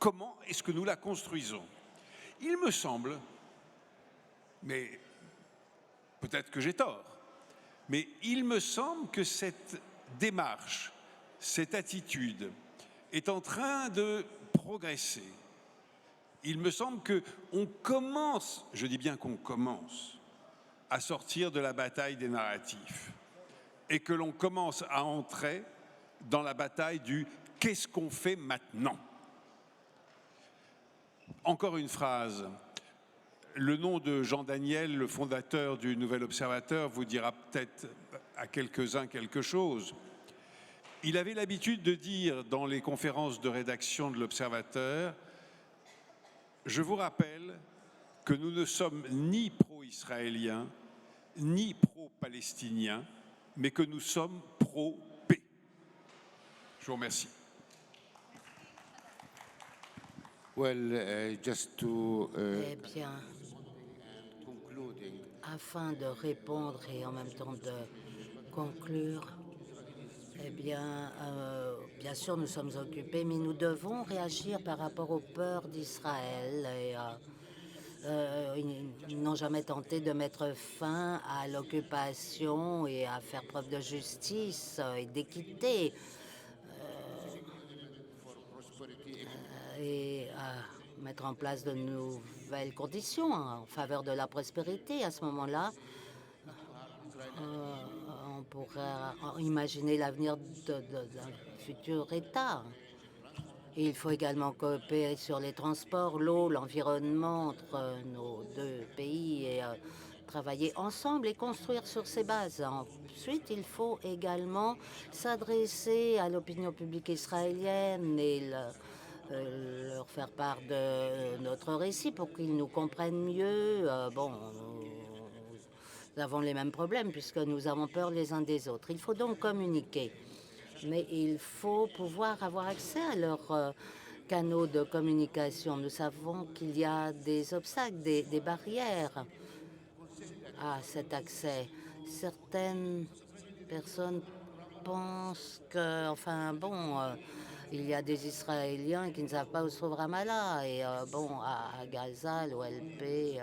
comment est-ce que nous la construisons? Il me semble, mais peut-être que j'ai tort, mais il me semble que cette démarche, cette attitude est en train de progresser. Il me semble qu'on commence, je dis bien qu'on commence, à sortir de la bataille des narratifs et que l'on commence à entrer dans la bataille du « qu'est-ce qu'on fait maintenant ?» Encore une phrase. Le nom de Jean Daniel, le fondateur du Nouvel Observateur, vous dira peut-être à quelques-uns quelque chose. Il avait l'habitude de dire dans les conférences de rédaction de l'Observateur « Je vous rappelle que nous ne sommes ni pro-israéliens, ni pro-palestiniens, mais que nous sommes pro-paix. » Je vous remercie. Well, just to Eh bien, concluding, afin de répondre et en même temps de conclure, eh bien, bien sûr, nous sommes occupés, mais nous devons réagir par rapport aux peurs d'Israël. Et ils n'ont jamais tenté de mettre fin à l'occupation et à faire preuve de justice et d'équité. Et à mettre en place de nouvelles conditions en faveur de la prospérité. À ce moment-là, on pourrait imaginer l'avenir d'un futur État. Et il faut également coopérer sur les transports, l'eau, l'environnement entre nos deux pays et travailler ensemble et construire sur ces bases. Ensuite, il faut également s'adresser à l'opinion publique israélienne et leur faire part de notre récit pour qu'ils nous comprennent mieux. Nous avons les mêmes problèmes puisque nous avons peur les uns des autres. Il faut donc communiquer, mais il faut pouvoir avoir accès à leurs canaux de communication. Nous savons qu'il y a des obstacles, des barrières à cet accès. Certaines personnes pense que, enfin bon, il y a des Israéliens qui ne savent pas où se trouve Ramallah. Et bon, à Gaza, l'OLP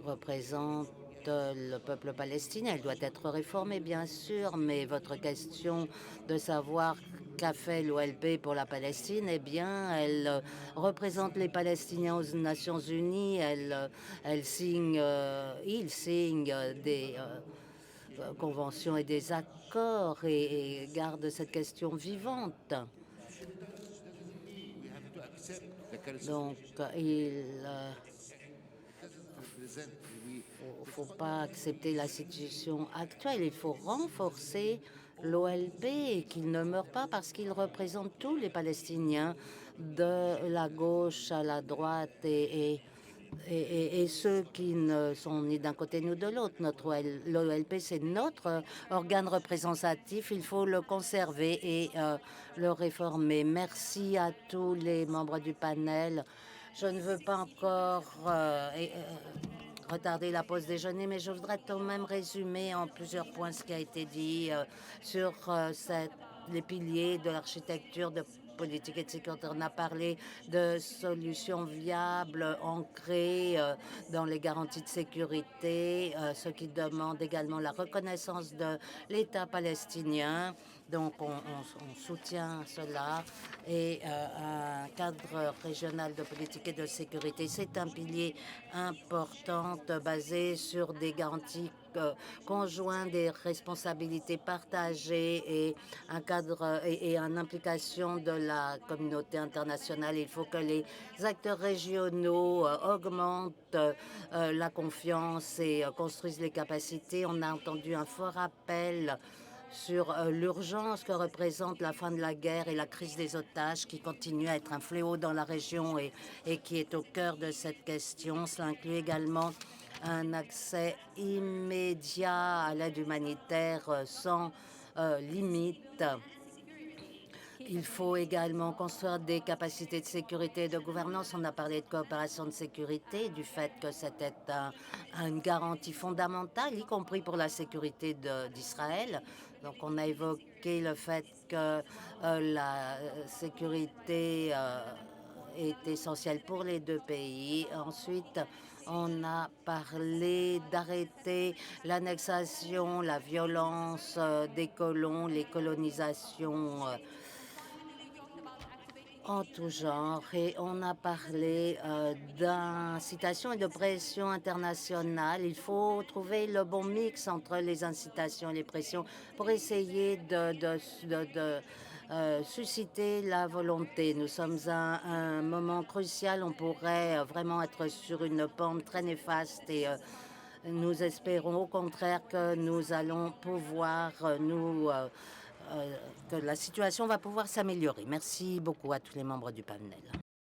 représente le peuple palestinien. Elle doit être réformée, bien sûr, mais votre question de savoir qu'a fait l'OLP pour la Palestine, eh bien, elle représente les Palestiniens aux Nations Unies. Elle signe, il signe des conventions et des accords et garde cette question vivante. Donc, il ne faut pas accepter la situation actuelle. Il faut renforcer l'OLP et qu'il ne meure pas parce qu'il représente tous les Palestiniens de la gauche à la droite et ceux qui ne sont ni d'un côté ni de l'autre. L'OLP, c'est notre organe représentatif. Il faut le conserver et le réformer. Merci à tous les membres du panel. Je ne veux pas encore retarder la pause déjeuner, mais je voudrais quand même résumer en plusieurs points ce qui a été dit sur les piliers de l'architecture de politique et de sécurité. On a parlé de solutions viables, ancrées dans les garanties de sécurité, ce qui demande également la reconnaissance de l'État palestinien. Donc on soutient cela et un cadre régional de politique et de sécurité. C'est un pilier important basé sur des garanties conjointes, des responsabilités partagées et un cadre et une implication de la communauté internationale. Il faut que les acteurs régionaux augmentent la confiance et construisent les capacités. On a entendu un fort appel sur l'urgence que représente la fin de la guerre et la crise des otages qui continue à être un fléau dans la région et qui est au cœur de cette question. Cela inclut également un accès immédiat à l'aide humanitaire sans limite. Il faut également construire des capacités de sécurité et de gouvernance. On a parlé de coopération de sécurité, du fait que c'était une garantie fondamentale, y compris pour la sécurité d'Israël. Donc on a évoqué le fait que la sécurité est essentielle pour les deux pays. Ensuite, on a parlé d'arrêter l'annexation, la violence des colons, les colonisations en tout genre, et on a parlé d'incitation et de pression internationale. Il faut trouver le bon mix entre les incitations et les pressions pour essayer de susciter la volonté. Nous sommes à un moment crucial. On pourrait vraiment être sur une pente très néfaste et nous espérons au contraire que nous allons pouvoir que la situation va pouvoir s'améliorer. Merci beaucoup à tous les membres du panel.